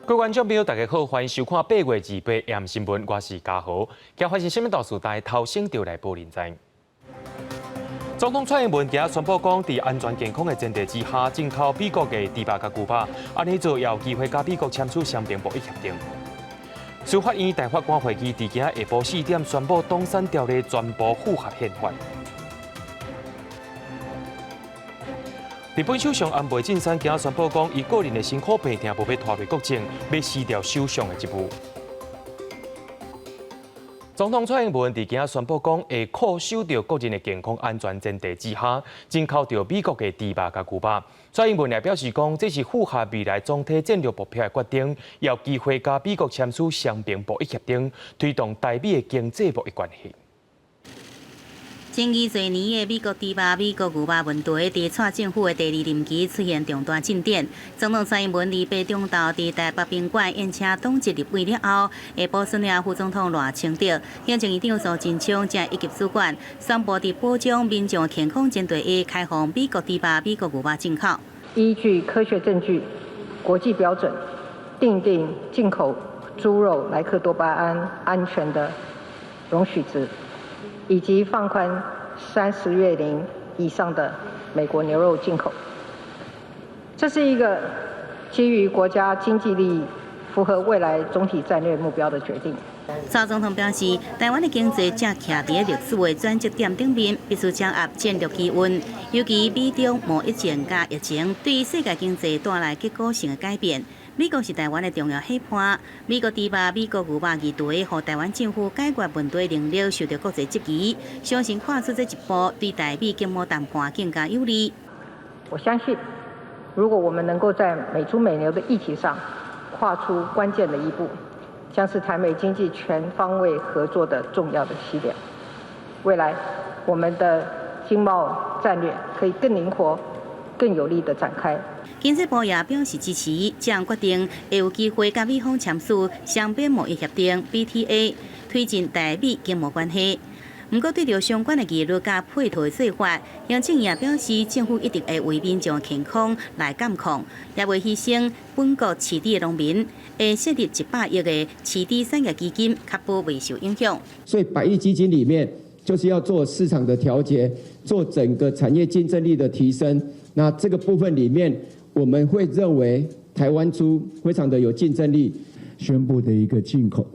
各位观众朋友，大家好，欢迎收看8月28AM新闻，我是嘉豪。今发生什么大事，大家头先就来报认知。总统蔡英文今宣布讲，在安全健康的前提之下，进口美国的猪肉甲牛肉，安尼做也有机会甲美国签署双边贸易协定。司法院大法官会议伫今下晡4点宣布，东山条例全部符合宪法。日本首相安倍晋三今宣布讲，伊个人的辛苦病痛无要拖累国政，要辞掉首相的职务。总统蔡英文伫今宣布讲，会恪守着个人的健康安全前提之下，进口着美国的猪肉甲牛肉。蔡英文也表示讲，这是符合未来总体战略目标的决定，也有机会甲美国签署双边贸易协定，推动台美的经济贸易关系。争议多年的美国猪肉、美国牛肉问题，伫蔡政府的第二任期出现重大进展。总统蔡英文28中昼伫台北宾馆宴请党籍立委了后，下晡孙了副总统赖清德、行政院长苏贞昌正以及主管宣布，伫保障民众健康前提下，开放美国猪肉、美国牛肉进口。依据科学证据、国际标准，订定进口猪肉莱克多巴胺安全的容许值。以及放宽30月龄以上的美国牛肉进口，这是一个基于国家经济利益、符合未来总体战略目标的决定。蔡总统表示，台湾的经济正徛在历史的转折点顶面，必须掌握战略机运。尤其美中贸易战加疫情，对世界经济带来结构性的改变。美国是台湾的重要伙伴，美国猪肉、美国牛肉议题，让台湾政府解决问题能力受到国际质疑。相信跨出这一步，对台美经贸谈判更加有利。我相信，如果我们能够在美猪美牛的议题上跨出关键的一步，将是台美经济全方位合作的重要的起点。未来，我们的经贸战略可以更灵活、更有力地展开。经济部也表示支持，这样决定会有机会甲美方签署双边贸易协定 （BTA）， 推进台美经贸关系。不过，对着相关的议律甲配套的做法，行政也表示，政府一定会为民众健康来监控，也会牺牲本国饲猪的农民，会设立100亿的饲猪产业基金，确保未受影响。所以100亿基金里面，就是要做市场的调节，做整个产业竞争力的提升。那这个部分里面，我们会认为台湾猪非常的有竞争力，宣布的一个进口。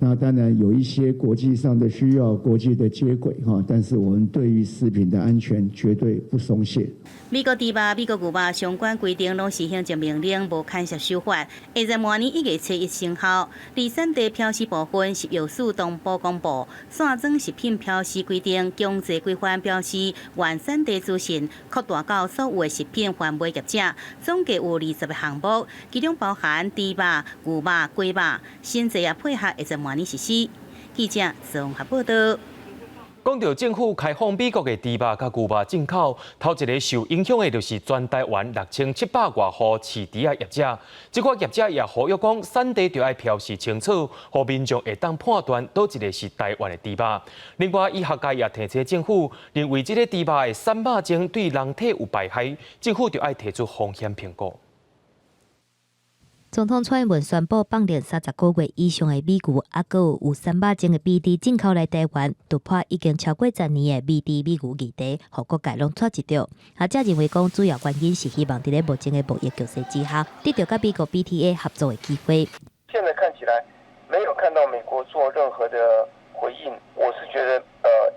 那当然有一些国际上的需要，国际的接轨哈，但是我们对于食品的安全绝对不松懈。美国猪肉、美国牛肉相关规定拢是行政命令，无干涉修法，会在明年1月7日生效。第三地标示部分是由速东部公布，散装食品标示规定强制规范标示原产地资讯，扩大到所有的食品贩卖业者，总计有20个项目，其中包含猪肉、牛肉、鸡肉，新制也配合会在明年实施。记者综合报道。讲到政府开放美国的猪肉甲牛肉进口，头一个受影响的就是全台湾6700多户饲猪的业者。这款业者也呼吁讲，产地就要标示清楚，让民众会当判断倒一个是台湾的猪肉。另外，医学界也提醒政府，认为这个猪肉的3肉精对人体有危害，政府就要提出风险评估。总统蔡英文宣布，放连30个月以上的美牛，还有3肉精的美猪进口来台湾，突破已经超过10年的美猪美牛议题，互各界拢撮一着。学者认为讲，主要原因是希望在目前的贸易局势之下，得到跟美国 BTA 合作的机会。现在看起来没有看到美国做任何的回应，我是觉得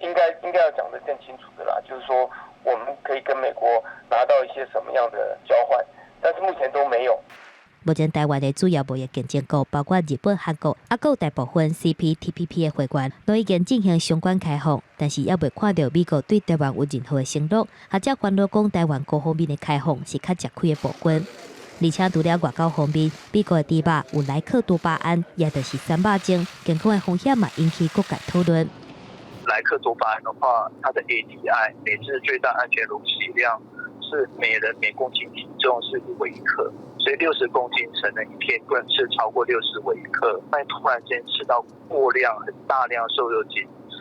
应该要讲得更清楚的啦，就是说我们可以跟美国拿到一些什么样的交换，但是目前都没有。目前台湾的主要贸易竞争国包括日本、韩国，还有大部分 CPTPP 的会员，都已经进行相关开放，但是也未看到美国对台湾有任何的承诺。学者关注讲，台湾各方面的开放是较吃亏的部分。而且除了外交方面，美国的猪肉有莱克多巴胺，也就是3肉精，健康的风险嘛引起各界讨论。莱克多巴胺的话，它的 ADI 每日最大安全容器量是每公斤体重是1微克。所以60公斤成人一天不能吃超过60微克，但突然间吃到过量、很大量瘦肉精，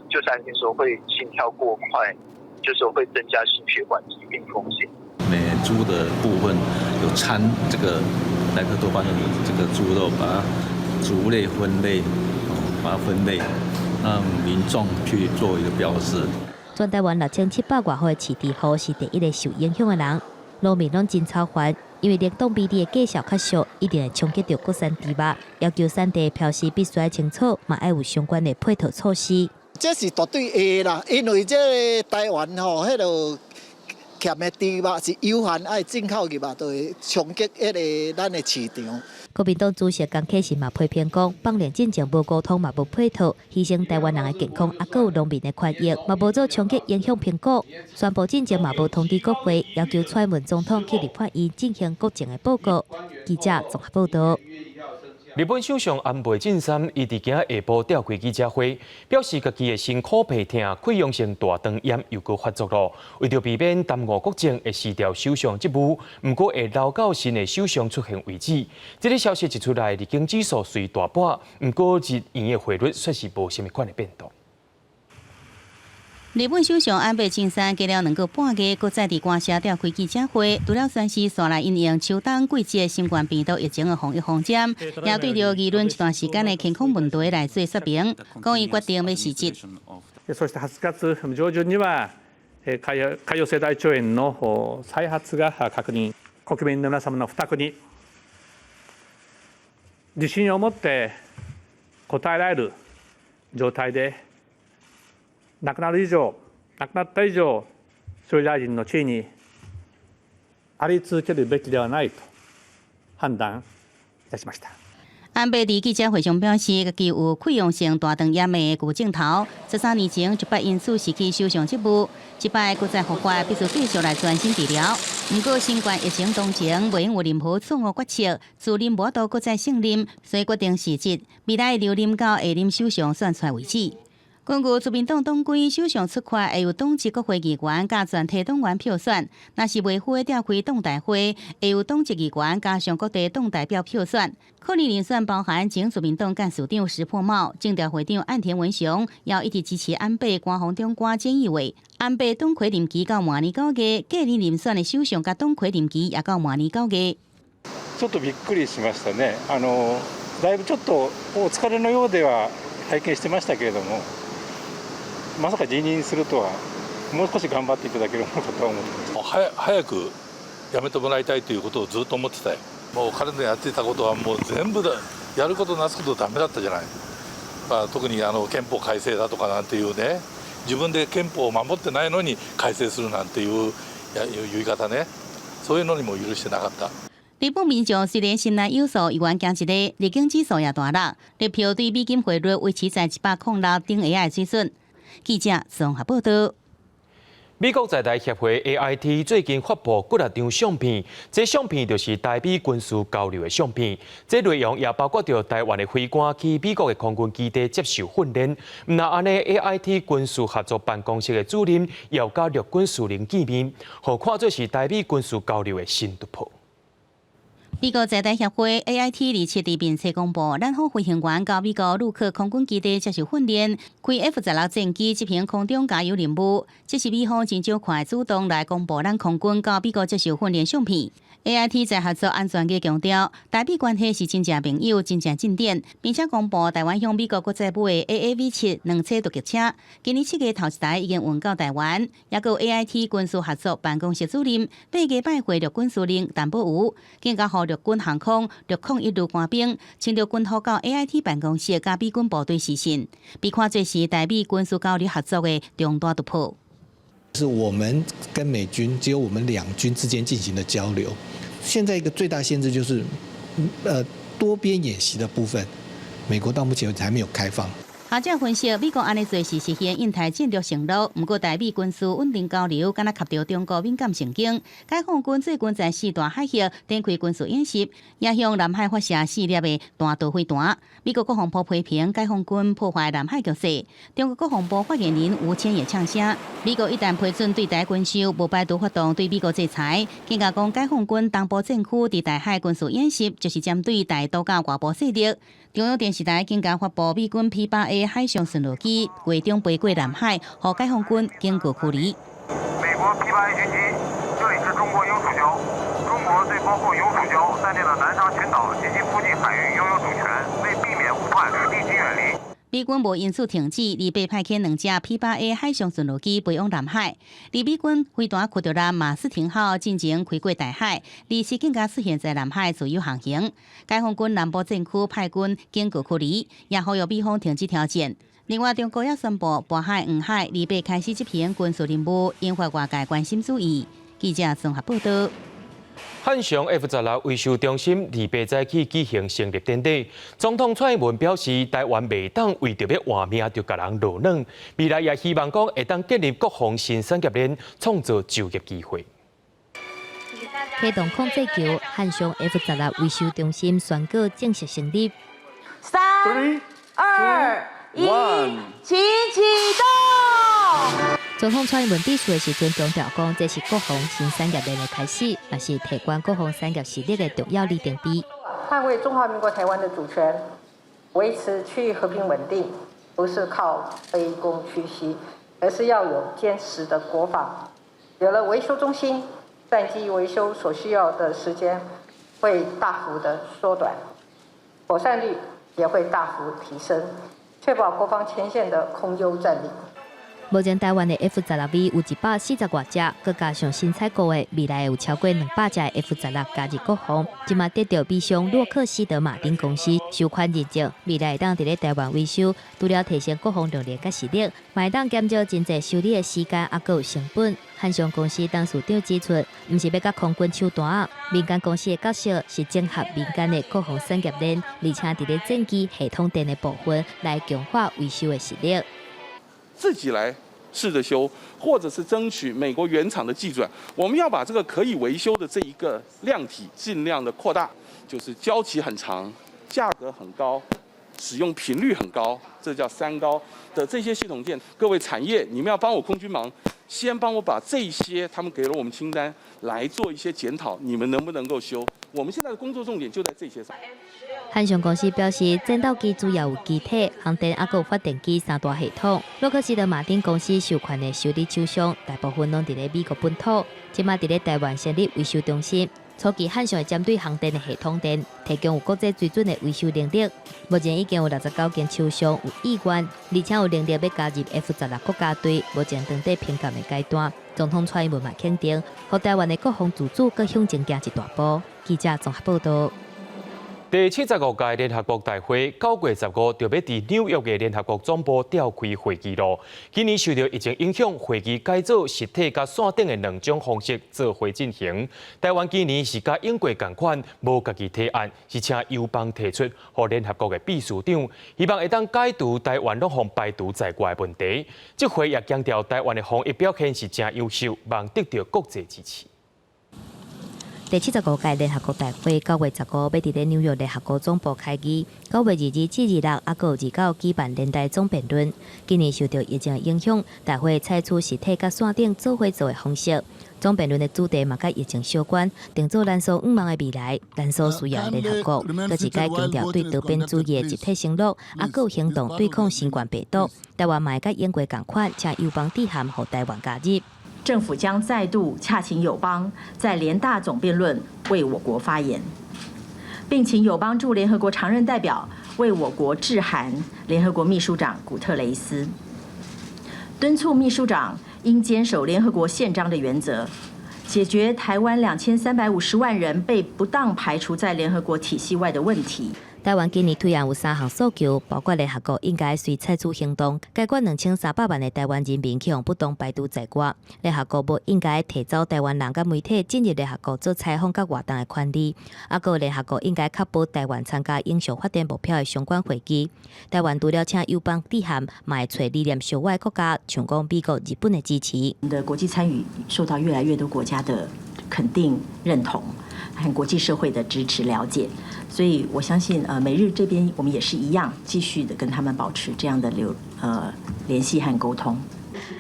就担心说会心跳过快，就是会增加心血管疾病风险。美猪的部分有掺这个莱克多巴胺的这个猪肉，把它族类分类，把它分类，让民众去做一个标示。全台湾6700多户的市地户是第一个受影响的人，农民拢真操烦，因为冷冻比例的计数较少，一定会冲击到国产猪肉，要求产地标示必须要清楚，嘛要有相关的配套措施。这是绝对会啦，因为这台湾吼，迄个欠的猪肉是有限爱进口入嘛，就会冲击咱的市场。国民党主席江启臣嘛批评讲，放量进前无沟通嘛无配套，牺牲台湾人的健康，还有农民的权益，嘛无做冲击影响评估。宣布进前嘛无通知国会，要求蔡文总统去立法院进行国情的报告。记者综合报道。日本首相安倍晋三伊伫今下晡召开记者会，表示家己的身躯皮痛、溃疡性大肠炎又搁发作了，为着避免耽误国政，会辞掉首相职务，不过会留到新的首相出现为止。这个消息一出来，日经指数随大跌，不过日元的汇率却是无什么款的变动。日本首相安倍晋三隔了2个半月，搁再伫官舍召开记者会，除了宣示线内因应秋冬季节新冠病毒疫情的防疫方针，也对着议論一段時間的健康問題來做說明，講伊決定要辭職。そして8月上旬には潰瘍性大腸炎の再発が確認、国民の皆様の負託に自信を持って応えられる状態で。亡くなった以上、総理大臣の地位にあり続けるべきではないと判断いたしました。安倍伫记者会上表示，家己有溃疡性大肠炎的旧症头，13年前一摆因此失去首相职务，一摆搁再复发，必须继续来专心治疗。不过新冠疫情当前，未用有任何错误决策，自任无度搁再胜任，所以决定辞职，未来留任到下任首相选出来为止。根据自民党党规，首相出缺会由党籍国会议员加全体党员票选；若是未符合召开党大会，会由党籍议员加上各地党代表票选。可能人选包含前自民党干事长石破茂、政调会长岸田文雄，也一直支持安倍官方中官菅义伟。安倍党魁任期到明年9月，继任人选的首相甲党魁任期也到明年9月。ちょっとびっくりしましたね。だいぶちょっとお疲れのようでは拝見してましたけれども。まさか辞任するとは、もう少し頑張っていただけるものかとは思ってます。早く辞めてもらいたいということをずっと思ってたよ。もう彼のやっていたことはもう全部やることなすことダメだったじゃない。特に憲法改正だとかなんていうね、自分で憲法を守ってないのに改正するなんていう言い方ね、そういうのにも許してなかった。日本民众虽然心内有数，议员行一个，日经指数也大落，日票对美金汇率维持在106顶下的水准。记者综合报道。美国在台协会 AIT 最近发布几张相片，这相片就是台美军事交流的相片。这内容也包括着台湾的飞官去美国的空军基地接受训练。唔那安尼 AIT 军事合作办公室的主任也有甲陆军司令见面，互看作是台美军事交流的新突破。美国在台协会 AIT 27日并且公布，咱方飞行员到美国陆克空军基地接受训练，开 F-16战机执行空中加油任务。这是美方真少快主动来公布咱空军到美国接受训练相片。AIT 在合作安全嘅强调，台美关系是真正朋友、真正进展，并且公布台湾向美国国际部的 AAV7 2车突击车，今年7月头一台已经运到台湾。也有 AIT 军事合作办公室主任8月拜会陆军司令陈宝武，更加予陆军航空、陆空一路官兵请陆军护到 AIT 办公室，甲美军部队视讯，被看作是台美军事交流合作的重大突破。是我们跟美军只有我们两军之间进行的交流。现在一个最大限制就是，多边演习的部分，美国到目前为止还没有开放。学者分析，美国安尼做是实现印太战略承诺，不过台美军事稳定交流，敢若卡到中国敏感神经。解放军最近在4大海峡展开军事演习，也向南海发射4粒的弹道飞弹。美国国防部批评解放军破坏南海局势，中国国防部发言人吴谦也呛声，美国一旦批准对台军售，无排除发动对美国制裁。更加讲解放军东部战区伫台海军事演习，就是针对台岛甲外部势力。中央电视台更加发布美军 P-8A 海上巡逻机月中飞过南海，和解放军经过距离。美国 P-8A 军机，这里是中国永暑礁，中国对包括永暑礁在列的南沙群岛及其附近海域拥有主权，为避免误判，立即远离。美军无因此停止，而被派遣2架 P-8A 海上巡逻机飞往南海。而美军飞弹驱逐舰马斯廷号进前开过大海，而是更加出现在南海自由航行。解放军南部战区派军警告驱离，也呼吁美方停止挑战。另外，中国也宣布渤海、黄海离北开始执行军事任务，引发外界关心注意。记者综合报道。汉翔 F-16维修中心2八早起举行成立典礼，总统蔡英文表示，台湾袂当为着要活命就甲人落软，未来也希望讲会当建立国防新产业链，创造就业机会。启动控制球汉翔 F-16维修中心宣告正式成立。3、2、1，请启动！总统蔡英文致辞的时阵强调讲，这是国防新产业链的开始，也是提高国防产业实力的重要里程碑。捍卫中华民国台湾的主权，维持区域和平稳定，不是靠卑躬屈膝，而是要有坚实的国防。有了维修中心，战机维修所需要的时间会大幅的缩短，妥善率也会大幅提升，确保国防前线的空优战力。目前台湾的 F-16V 有140多只，佮加上新采购的，未来有超过200只的 F-16加入国防。今嘛得到美商洛克希德马丁公司收款认证，未来会当伫咧台湾维修，除了提升国防能力佮实力，嘛会当减少真侪修理的时间，还佮有成本。汉翔公司董事长指出，毋是要甲空军抢单，民间公司的角色是整合民间的国防产业链，而且伫咧战机系统电的部分来强化维修的实力。自己来试着修，或者是争取美国原厂的技准，我们要把这个可以维修的这一个量体尽量的扩大，就是交期很长、价格很高、使用频率很高，这叫3高的这些系统件。各位产业，你们要帮我空军忙，先帮我把这些他们给了我们清单来做一些检讨，你们能不能够修？我们现在的工作重点就在这些上。汉翔公司表示，战斗机主要有机体、航电，还有发电机3大系统。洛克希德马丁公司授权的修理厂商，大部分拢伫咧美国本土，即马伫咧台湾成立维修中心。初期汉翔会针对航电的系统电，提供有国际水准的维修能力。目前已经有69间厂商有意愿，而且有能力要加入 F-16国家队，目前正在评鉴的阶段。总统蔡英文嘛肯定，和台湾的国防自主搁向前行一大步。记者综合报道。第75届联合国大会9月15就要伫纽约的联合国总部召开会议咯。今年受到疫情影响，会议改做实体甲线顶的2种方式做会进行。台湾今年是甲英国同款，无家己提案，是请友邦提出，予联合国的秘书长，希望会当解除台湾拢防排除在外的问题。这回也强调台湾的防疫表现是真优秀，望得到国际支持。第75届联合国大会9月15要伫咧纽约联合国总部开议，9月22至26，还有29举办年代总辩论。今年受到疫情的影响，大会采取实体甲线顶做伙做的方式。总辩论的主题嘛甲疫情相关，定做咱所毋望的未来，咱所需要的联合国，搁是该强调对多边主义的集体承诺，还有行动对抗新冠病毒。台湾嘛会甲英国同款，请友邦致函予台湾加入。政府将再度洽请友邦在联大总辩论为我国发言，并请友邦驻联合国常任代表为我国致函联合国秘书长古特雷斯，敦促秘书长应坚守联合国宪章的原则，解决台湾2350万人被不当排除在联合国体系外的问题。台湾今年推案有3项诉求，包括联合国应该随采取行动，解决2300万的台湾人民去用不当排除在外。联合国不应该提走台湾人甲媒体进入联合国做采访甲活动的权利。还有联合国应该确保台湾参加永续发展目标的相关会议。台湾除了请友邦致函，嘛会找理念相外国家，像讲美国、日本的支持。我们的国际参与受到越来越多国家的肯定、认同，和国际社会的支持、了解。所以我相信，美日这边我们也是一样，继续的跟他们保持这样的联系和沟通。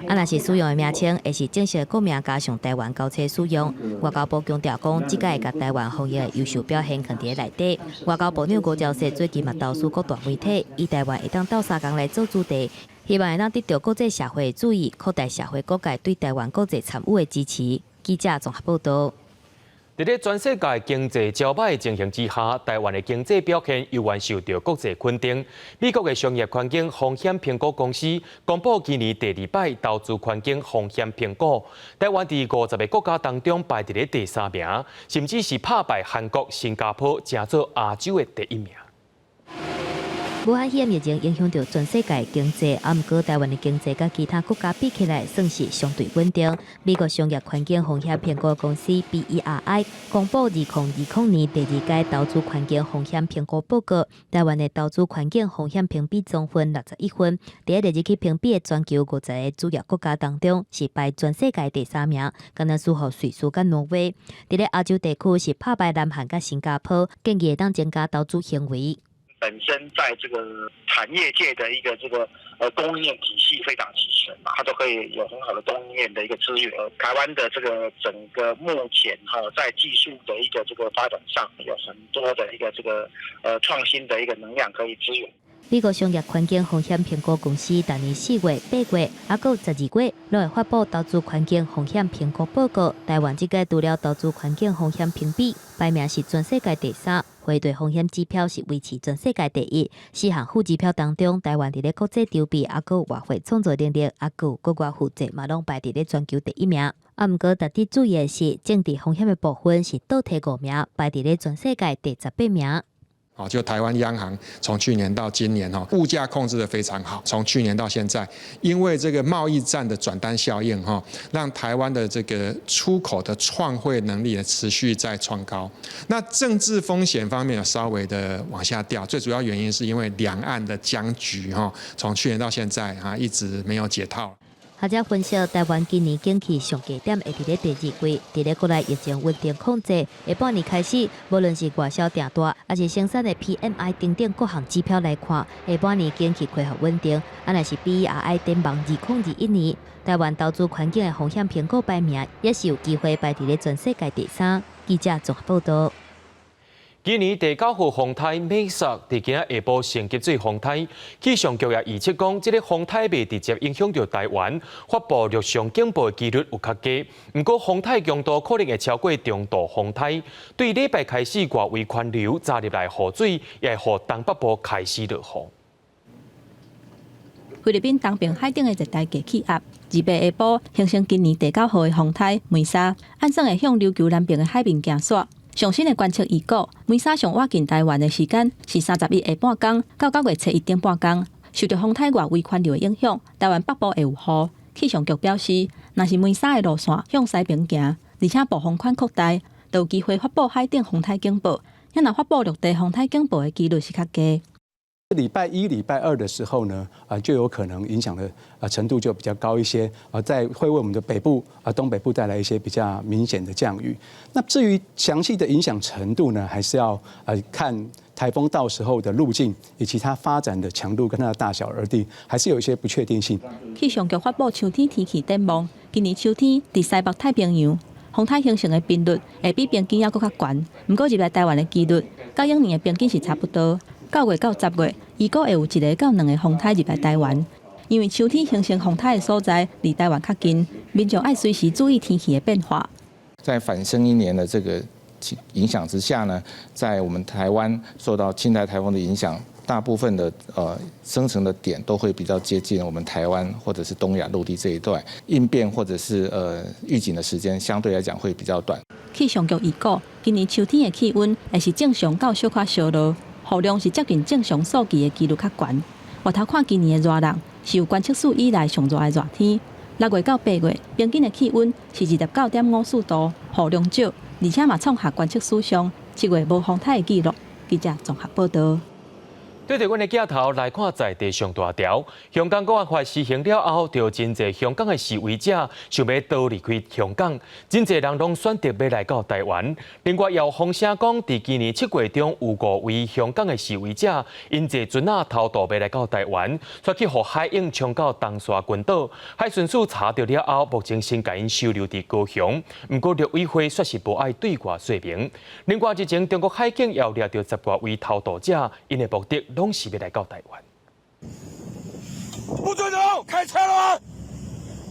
若是使用的名称，会是正式的国名加上台湾交叉使用。外交部强调讲，即届会甲台湾防疫的优秀表现放伫内底。外交部长吴钊燮最近嘛投诉各大媒体，以台湾会当斗相共来做主题，希望会当得到国际社会的注意，扩大社会各界对台湾国际参与的支持。记者综合报道。在咧全世界经济较歹的情形之下，台湾的经济表现犹原受到国际肯定。美国的商业环境风险评估公司公布今年第2摆投资环境风险评估，台湾伫50个国家当中排伫咧第3名，甚至是打败韩国、新加坡，成做亚洲的第1名。武汉肺炎疫情影响到全世界经济，不过台湾的经济甲其他国家比起来，算是相对稳定。美国商业环境风险评估公司 BERI 公布2020年第2届投资环境风险评估报告，台湾的投资环境风险评比总分61分，伫第2期评比的全球50个主要国家当中，是排全世界第3名，敢若输予瑞士甲挪威。伫咧亚洲地区是打败南韩甲新加坡，建议会当增加投资行为。本身在这个产业界的一个供应链体系非常齐全嘛，它都可以有很好的供应链的一个资源。台湾的这个整个目前在技术的一个发展上，有很多的一个创新的一个能量可以支援。美国商业环境风险评估公司今年4月、8月，还有12月，都会发布投资环境风险评估报告。台湾这届除了投资环境风险评比排名是全世界第3，汇兑风险指标是维持全世界第1。4项副指标当中，台湾伫咧国际筹备、还有外汇创造能力、还有国外负债，嘛拢排伫咧全球第1名。不过值得注意的是，政治风险的部分是倒退5名，排伫咧全世界第18名。就台湾央行从去年到今年物价控制得非常好。从去年到现在，因为这个贸易战的转单效应让台湾的这个出口的创汇能力持续在创高。那政治风险方面有稍微的往下掉，最主要原因是因为两岸的僵局从去年到现在一直没有解套。学者分析，台湾今年景气上低点会伫咧第2季，伫咧国内疫情稳定控制，下半年开始，无论是外销订单，还是生产的 PMI 等等各项指标来看，下半年经济恢复稳定。若是 BERI 展望2021年，台湾投资环境的风险评估排名也是有机会排伫咧全世界第3。记者综合报道。今年第9号风台美索伫今仔下晡升级做风台，气象局也预测讲，这个风台未直接影响到台湾，发布陆上警报的几率有较低。不过，风台强度可能会超过中度风台，对礼拜开始外围环流炸入来雨水，也会予东北部开始落雨。菲律宾东边海顶的热带低气压，日白下晡形成今年第9号的风台梅莎，按算会向琉球南边的海面行煞。上新的观测预估，梅莎上靠近台湾的时间是31下半天到9月初1点半天。受到风台外围环流的影响，台湾北部会有雨。气象局表示，若是梅莎的路线向西边行，而且暴风圈扩大，就有机会发布海顶风台警报。若发布陆地风台警报的几率是较低。礼拜1、礼拜2的时候呢，就有可能影响的程度就比较高一些，会为我们的北部东北部带来一些比较明显的降雨。那至于详细的影响程度呢，还是要看台风到时候的路径以及它发展的强度跟它的大小而定，还是有一些不确定性。气象局发布秋天天气展望，今年秋天在西北太平洋风台形成的频率会比平均要更较悬，不过入来台湾的几率，甲往年的平均是差不多。9月到10月，预估会有1个到2个风台入来台湾。因为秋天形成风台的所在离台湾较近，民众爱随时注意天气的变化。在反生一年的这个影响之下呢，在我们台湾受到青台台风的影响，大部分的生成的点都会比较接近我们台湾或者是东亚陆地这一段，应变或者是预警的时间相对来讲会比较短。气象局预估，今年秋天的气温会是正常到小可烧热。雨量是接近正常数据的几率较悬。外头看今年的热浪是有观测史以来上热的热天。6月到8月，平均的气温是29.54度，雨量少，而且嘛创下观测史上7月无风台的记录。记者综合报道。对着阮的镜头来看在地上大条，香港国安法施行了后，就真侪香港的示威者想要逃离开香港，真侪人拢选择要来到台湾。另外，也有风声讲，伫今年7月中有5位香港的示威者因坐船偷渡要来到台湾，却去互海警冲到东沙群岛。海巡署查到了后，目前先甲因收留伫高雄，不过陆委会说是无爱对外说明。另外，之前中国海警也有抓到10多位偷渡者，因的目的拢是要来到台湾。不准走！开车了吗？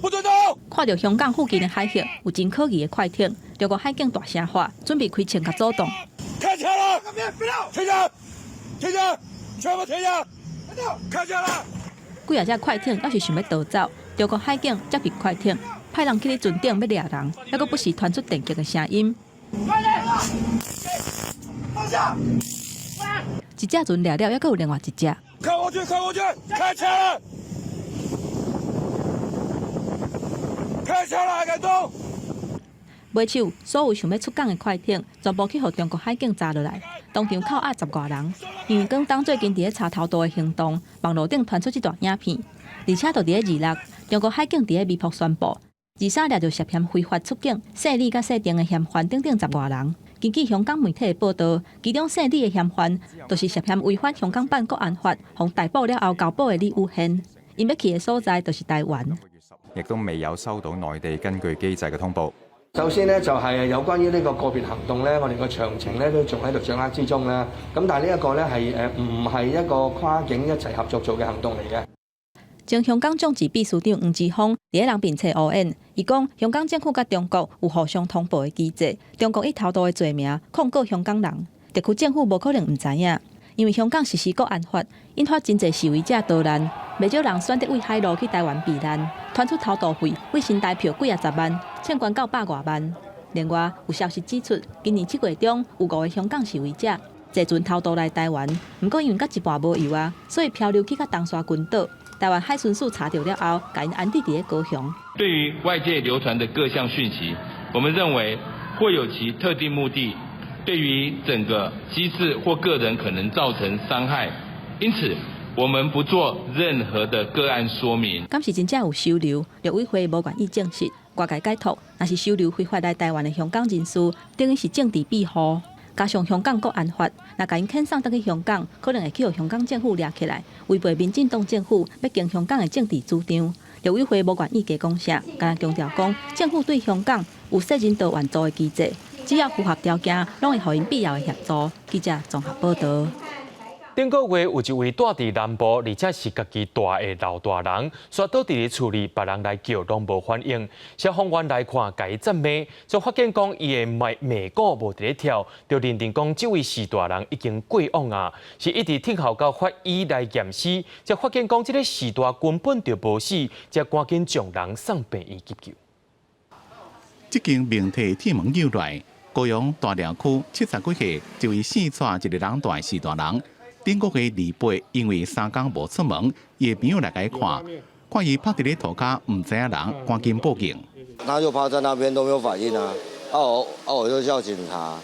不准动！看到香港附近的海域有真可疑的快艇，中国海警大声喊，准备开枪甲阻挡。开枪了！停下！停下！全部停下！开枪了！几啊只快艇要是想要逃走，中国海警接近快艇，派人去咧船顶要掠人，还佫不时传出电击的声音。放下！一只船掠了，还佫有另外一只。靠过去！靠过去！开枪了！开枪了还敢动？尾手所有想要出港的快艇，全部去互中国海警抓落来。当场扣押10外人。因为广东最近伫咧查偷渡的行动，网络顶传出这段影片，而且就伫咧2日，中国海警伫咧微博宣布，23掠着涉嫌非法出境、姓李甲姓丁的嫌犯等10外人。根据香港媒体的报道，其中姓李的嫌犯，就是涉嫌违反香港版国安法，互逮捕了后交保的李宇軒。因要去的所在就是台灣。亦都未有收到內地根據機制嘅通報。首先呢，就係有關於呢個個別行動呢，我哋個詳情呢都仲喺度掌握之中啦。咁但係呢一個呢係唔係一個跨境一齊合作做嘅行動嚟嘅。前香港眾志秘書長黃之鋒喺人面前烏煙，伊講香港政府甲中國有互相通報嘅機制，中國以偷渡嘅罪名控告香港人，特區政府無可能唔知影，因為香港實施國安法，引發真濟示威者逃難，未少人選擇為海路去台灣避難，傳出偷渡費為新台票幾10萬，欠關到100多萬。另外有消息指出，今年7月中有5個香港示威者坐船偷渡來台灣，不過因為甲一半無油啊，所以漂流去到東沙群島。台灣海巡署查到了後，甲因安置在高雄。對於外界流傳的各項訊息，我們認為或有其特定目的，對於整個機制或個人可能造成傷害，因此我們不做任何的個案說明。敢是真正有收留，陸委會無願意證實，外界解讀，若是收留非法來台灣的香港人士，等於是政治庇護。加上香港國安法，若甲因遣送倒去香港，可能會去互香港政府抓起來，違背民進黨政府要經香港的政治主張。陸委會無願意加講啥，敢強調講政府對香港有適人道援助的機制，只要符合條件，攏會予因必要的協助。記者綜合報道。頂個月有一位住佇南部，而且是家己大的老大人，煞倒佇咧處理別人來叫，攏無反應。消防員來看，甲伊讚美，就發現講伊的眉骨無佇咧跳，就認定講這位士大人已經過往啊，是一直聽候到法醫來驗屍，才發現講這個士大根本就無死，才趕緊將人送病院急救。這間命體鐵門誘來，高雄大寮區70幾歲，一位四川一個人大士大人。頂個月2月，因為3天無出門，伊朋友來甲伊看伊趴佇咧塗骹，唔知影人，趕緊報警。他就趴在那邊都沒有反應啊！我就叫警察，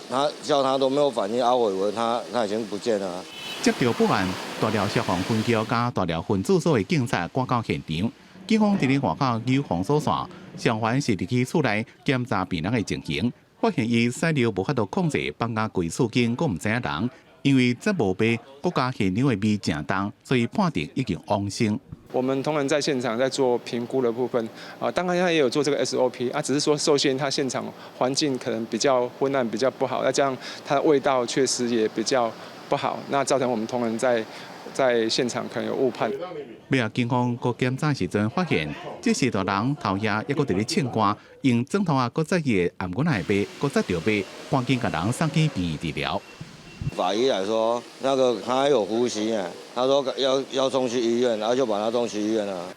他叫他都沒有反應，我以為他已經不見了。接到報案，大寮消防分局加大寮分駐所的警察趕到現場，警方佇咧外口有防鎖線，消防是入去厝內檢查病人的情形，發現伊犀利無法度控制，放假規厝間，佫唔知影人。因為這無被國家現場的味正重，所以判定已經往生。我們同仁在現場在做評估的部分，當然他也有做這個 SOP，只是說受限他現場環境可能比較昏暗，比較不好，再加上它的味道確實也比較不好，那造成我們同仁在現場可能有誤判。尾啊，警方個檢查時陣發現，這士大人頭夜一個佇咧唱歌，用枕頭擱在伊的頷骨內邊，擱在著背，趕緊甲人送去病院治療。法醫來說，那個他還有呼吸啊，他說要送去醫院，然後就把他送去醫院了。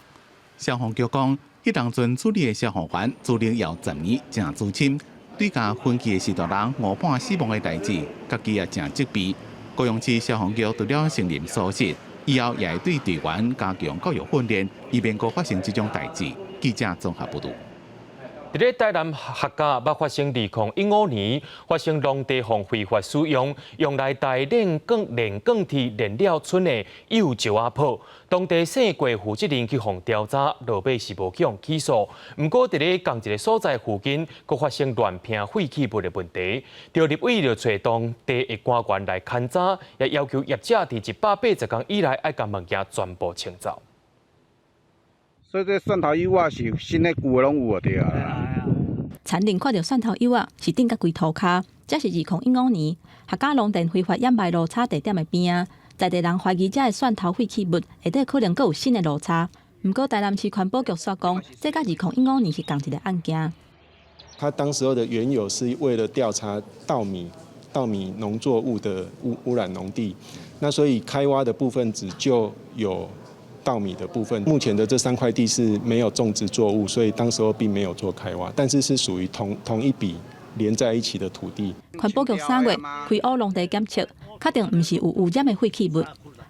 消防局講，迄當陣處理的消防員資歷要10年，真資深，對甲分期的士大人誤判死亡的代志，家己也真責備。高雄市消防局除了成立疏失，以後也會對隊員加強教育訓練，以免再發生這種代志。記者綜合報道。伫咧台南客家捌發生2015年發生農地方非法使用來帶煉鋼鐵燃料村的幼石仔埔，當地省國負責人去互調查，落尾是無去互起訴。不過伫咧同一個所在附近，佫發生亂拼廢棄物的問題，就立委就找當地的官員來勘查，也要求業者佇180天以內愛將物件全部清走。所以這蒜頭柚仔是新的舊的攏有對啊。殘忍看到蒜頭柚仔是頂甲規塗骹，這是2015年客家農田非法掩埋路叉地點的邊啊，在地人懷疑這個蒜頭廢棄物下底可能閣有新的路叉，不过台南市环保局说讲，这甲2015年是同一个案件。他当时候的缘由是为了调查稻米农作物的污染农地，那所以开挖的部分只就有稻米的部分。目前的这3块地是没有种植作物，所以当时候并没有做开挖，但是是属于同一笔连在一起的土地。环保局3月开挖农地检测，确定不是有污染的废弃物。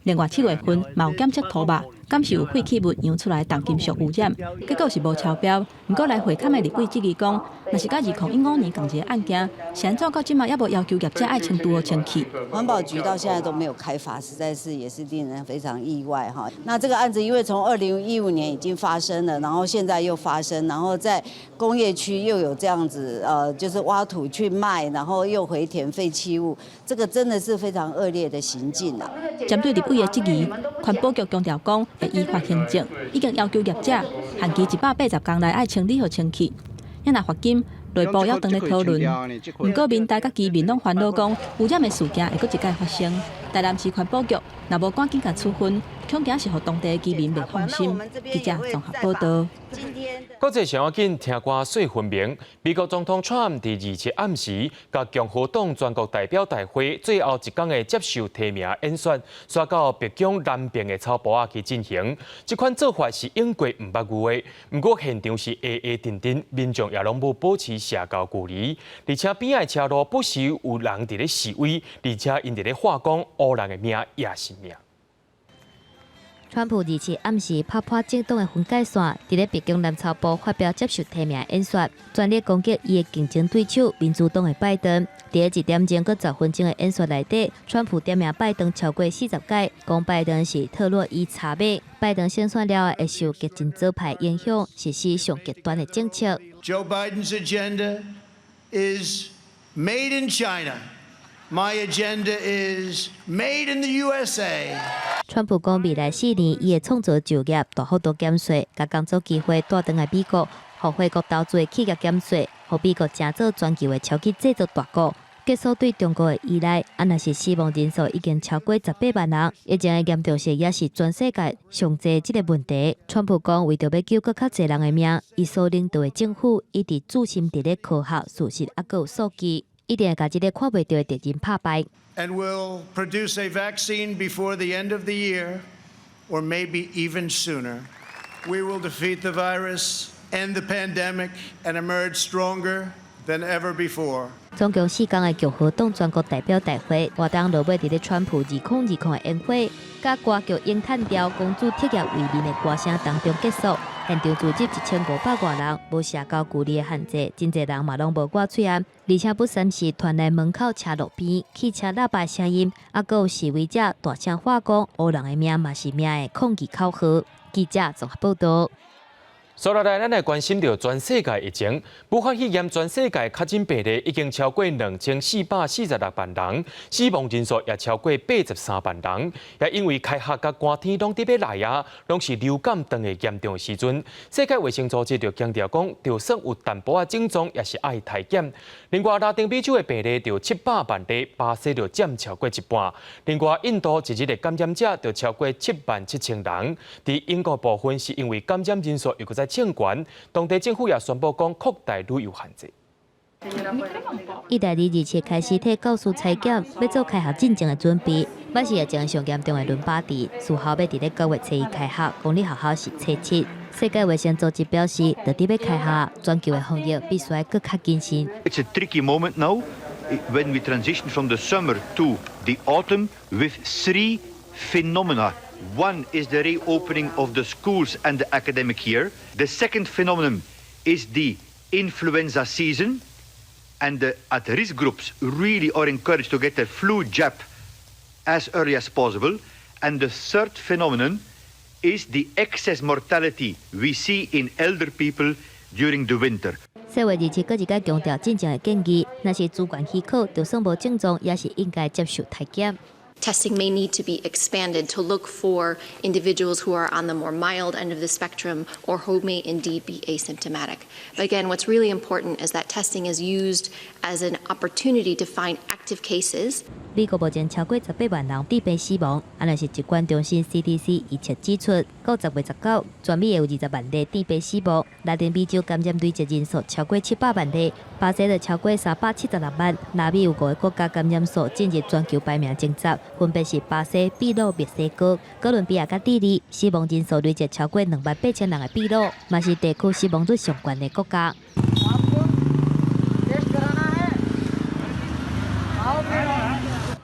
另外7月份嘛有检测土壤，敢是有废弃物扬出来重金属污染，结果是无超标。不过来回勘的立委质疑讲，若是甲2015年同一个案件，是安怎到今嘛也无要求业者爱清除和清气？环保局到现在都没有开罚，实在是也是令人非常意外哈。那这个案子因为从2015年已经发生了，然后现在又发生，然后在工业区又有这样子就是挖土去卖，然后又回填废弃物，这个真的是非常恶劣的行径啊。针对立委的质疑，环保局强调讲会依法行政，已经要求业者限期180天内爱清理和清气。因若罚金，内部要当咧讨论。不过民代甲居民拢烦恼讲，污染的事件会搁一届发生。台南市环保局若无赶紧甲处分，恐惊是互当地的居民袂放心。记者综合报道。国际上要紧听歌说分明，美国总统川普伫27暗时，甲共和党全国代表大会最后一天的接受提名演说，刷到白宫南边的草坡去进行。这款做法是英国唔捌有的，不过现场是定定，民众也拢要保持社交距离，而且边的车路不时有人伫咧示威，而且因伫咧话讲乌人的命也是命。川普27暗时拍破政党的分界线，伫咧白宫南草坡发表接受提名演说，全力攻击伊的竞争对手民主党的拜登。伫咧1点钟搁10分钟的演说内底，川普点名拜登超过40届，讲拜登是特洛伊茶马，拜登胜选了会受激进左派影响，实施上极端的政策。Joe Biden's agenda is made in China. My agenda is made in the USA. 川普讲，未来4年，伊会创造就业、大幅度减税，甲工作机会带转来美国，互美国投资的企业减税，互美国成做全球的超级制造大国，结束对中国的依赖。若是死亡人数已经超过18万人，疫情的严重性也是全世界上济这个问题。川普讲，为着要救更较侪人的命，伊所领导的政府一直注心伫咧科学、事实还有数据。一定会甲这个看袂到的敌人拍败。And we'll produce a vaccine before the end of the year, or maybe even sooner. We will defeat the virus, end the pandemic, and emerge stronger than ever before. 总共4天的共和党全国代表大会，活动落尾伫咧川普2020的宴会，甲歌剧《咏叹调》公主特约为民的歌声当中结束。现场聚集1500多人，无社交距离的限制，真侪人嘛拢无挂喙罨，而且不三时团来门口车路边，汽车喇叭声音，还佫有示威者大声喊讲“乌人的命嘛是命”的抗议口号。记者综合报道。所以来，咱来关心到全世界疫情，武汉肺炎全世界确诊病例已经超过2446万人，死亡人数也超过83万人。也因为开学甲寒天拢伫要来啊，拢是流感等的严重时阵。世界卫生组织就强调讲，就算有淡薄仔症状，也是爱体检。另外，拉丁美洲的病例就700万例，巴西就占超过一半。另外，印度一日的感染者就超过77000人。伫英国部分是因为感染人数又搁在清悬，当地政府也宣布讲扩大旅游限制。意大利27开始替教师裁减，要做开学进程的准备。要是疫情上严重的伦巴第，术后要伫咧9月初1开学，公立学校是初7。世界卫生组织表示，到底要开学，全球的防疫必须更较谨慎。It's a tricky moment now when we transition from the summer to the autumn with 3 phenomena. One is the reopening of the schools and the academic year. The second phenomenon is the influenza season, and the at-risk groups really are encouraged to get a flu jab as early as possible. And the third phenomenon is the excess mortality we see in elder people during the winter. 世卫27搁一届强调进程的建议，若是主管许可，就算无症状，也是应该接受体检。Testing may need to be expanded to look for individuals who are on the more mild end of the spectrum or who may indeed be asymptomatic. But again, what's really important is that testing is used as an opportunity to find active cases. 美国目前超过18万人致病死亡，若是疾管中心 CDC 预测指出，到10月19，全美有20万例致病死亡，内底美洲感染累计人数超过700万例，巴西就超过376万。南美有5个国家感染数进入全球排名前10，分别是巴西、秘鲁、墨西哥、哥伦比亚甲智利，死亡人数累计超过28000人的秘鲁，嘛是地区死亡率上悬的国家。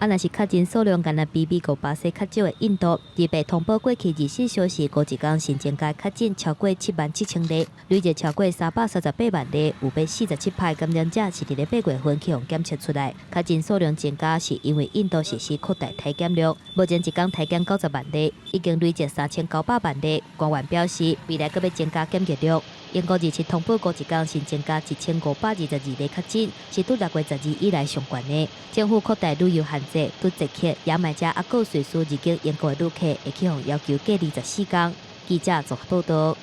若是确诊数量敢若比美国、巴西较少的印度，日本通报过去24小时过一天新增加确诊超过77000例，累计超过338万例，有47派感染者是伫咧8月份去互检测出来。确诊数量增加是因为印度实施扩大体检量，目前一天体检90万例，已经累计3900万例。官员表示，未来阁要增加检测量。英国27通报过一天新增加1522例确诊，是自6月12以来上悬的。政府扩大旅游限制，对节客、牙买加也有随时入境英国的旅客会去互要求隔离14天。记者综合报道。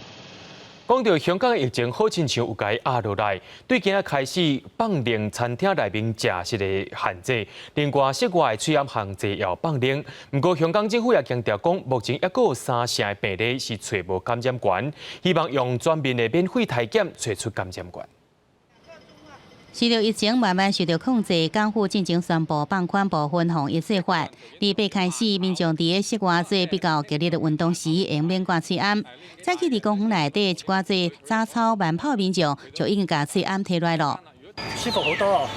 讲到香港的疫情，好亲像有解压落来，对今仔开始放零餐厅内面食食的限制，另外室外的吹暗限制也要放零。不过香港政府也强调讲，目前还有3成的病例是找无感染源，希望用全面的免费体检找出感染源。随着疫情慢慢受到控制，港府进行宣布放宽部分防疫做法。2月开始，民众伫咧室外做比较激烈的运动时，会免挂喙罨。早起伫公园内底一寡做早操慢跑民众，就已经把喙罨摕落咯。舒服好多咯，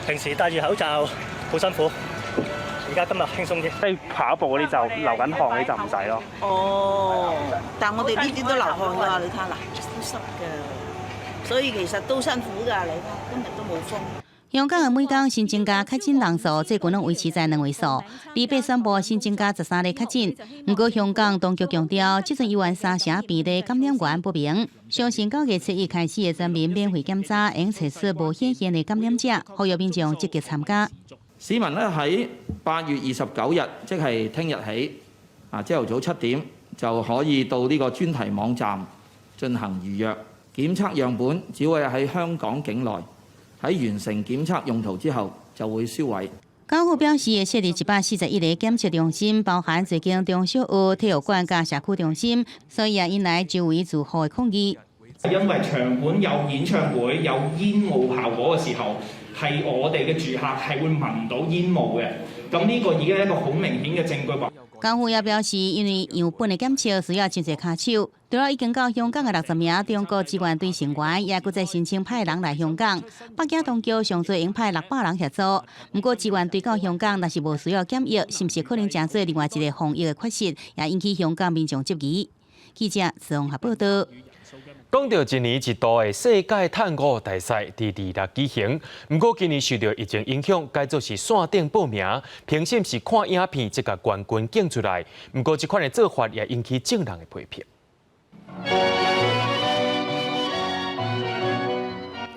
平時戴住口罩好辛苦，而家今日輕鬆啲。即係跑步嗰啲就流緊汗嗰啲就唔使咯。哦，但我哋呢啲都流汗㗎，你睇嗱，都濕㗎。所以其實都辛苦㗎，你睇今日都冇風。香港的每天新增加確診人數，最近能維持在2位數。2月宣布新增加13例確診，不過香港當局強調，這陣有3成病例感染源不明，相信9月7日開始嘅全面免費檢查，應測出無顯現嘅感染者，呼籲民眾積極參加。市民咧喺8月29日，即係聽日起，朝頭早7點就可以到呢個專題網站進行預約。檢測樣本只會喺香港境內，喺完成檢測用途之後就會銷毀。港府表示，會設立141個檢測中心，包含最近中小學、體育館加社區中心，所以也引來周圍住戶嘅抗議。因為場館有演唱會、有煙霧效果嘅時候，係我哋嘅住客係會聞到煙霧嘅。咁呢個已經係一個好明顯嘅證據話。港府也表示，因為樣本的檢測需要真濟卡手，除了已經到香港的60名中國職員隊成員，也閣再申請派人來香港。北京當局上最應派600人協助，不過職員隊到香港，若是無需要檢疫，是不是可能成做另外一個防疫的缺失，也引起香港民眾質疑。記者綜合報道。講到一年一度的世界探戈大賽伫2月舉行，不過今年受到疫情影響，改做是線頂報名，評審是看影片即個冠軍競出來。不過這款的做法也引起眾人的批評。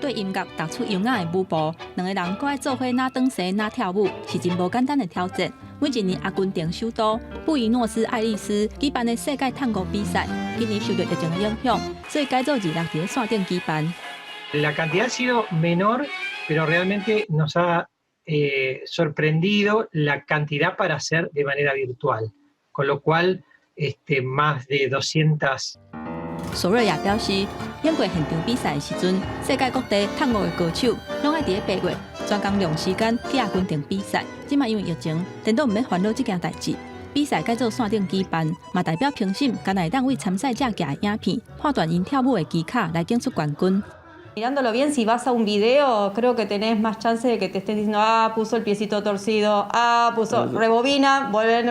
對音樂踏出優雅的舞步，兩個人過來做伙拿danse西拿跳舞，是真無簡單的挑戰。每一年阿根廷首都布宜諾斯艾利斯舉辦的世界探戈比賽，今年受到疫情的影響，所以改做2月喺線頂舉辦。La cantidad ha sido menor, pero realmente nos ha sorprendido la cantidad para hacer de manera virtual, con lo cual más de 200。索瑞也表示，英國現場比賽的時陣，世界各地探戈的歌手攏愛伫8月專工用時間去阿根廷比賽。即賣因為疫情，顛倒唔免煩惱這件代誌。比賽改做線頂舉辦，嘛代表評審敢會當為參賽者寄影片，判斷因跳舞的技巧來競出冠軍。Mirándolo bien, si vas a un video, creo que tenés más chance de que te estén diciendo, puso el piecito torcido, puso, rebobina, vuelve.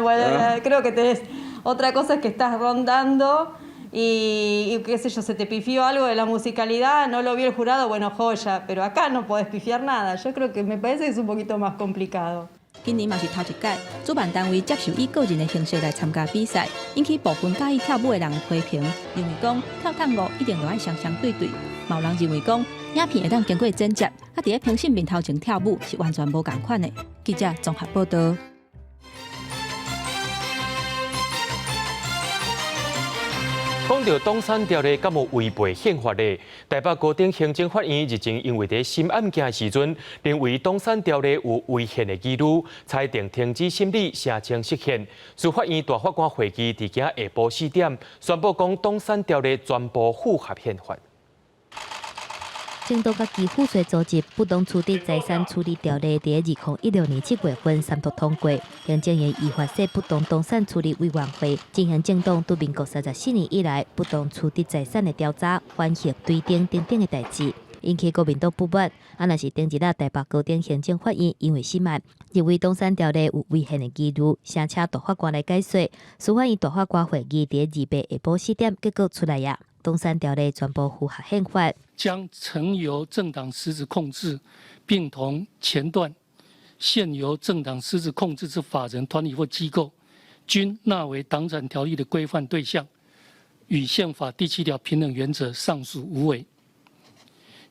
Creo que tenés otra cosa que estás rondando y qué sé yo, se te pifió algo de la musicalidad, no lo vio el jurado, bueno, joya, pero acá no podés pifiar nada. Yo creo que me parece que es un poquito más complicado. 今年嘛是頭一屆，主辦單位接受以個人的形式來參加比賽，引起部分介意跳舞的人的批評，認為講跳探戈一定要愛雙雙對對。嘛有人認為講影片會當經過剪接，啊，佇咧評審面頭前跳舞是完全無同款的。記者綜合報道。讲到东山条例敢有违背宪法的，台北高等行政法院日前因为在审案件时阵，认为东山条例有违宪的记录，裁定停止审理，写清释宪。司法院大法官会议伫今下晡4点宣布，讲东山条例全部符合宪法。正当甲基附属组织不当处置财产处理条例伫2016年7月份三读通过，行政院依法设不当动产处理委员会，进行政党对民国34年以来不当处置财产的调查、反省、对定等等的代志，引起国民党不满。若是顶日台北高等行政法院因为审案，认为东山条例有违宪的记录，请大法官来解说。司法院大法官会议伫28下晡4点结果出来呀。东山条例全部符合宪法，将曾由政党实质控制，并同前段现由政党实质控制之法人、团体或机构，均纳为党产条例的规范对象，与宪法第7条平等原则上述无违。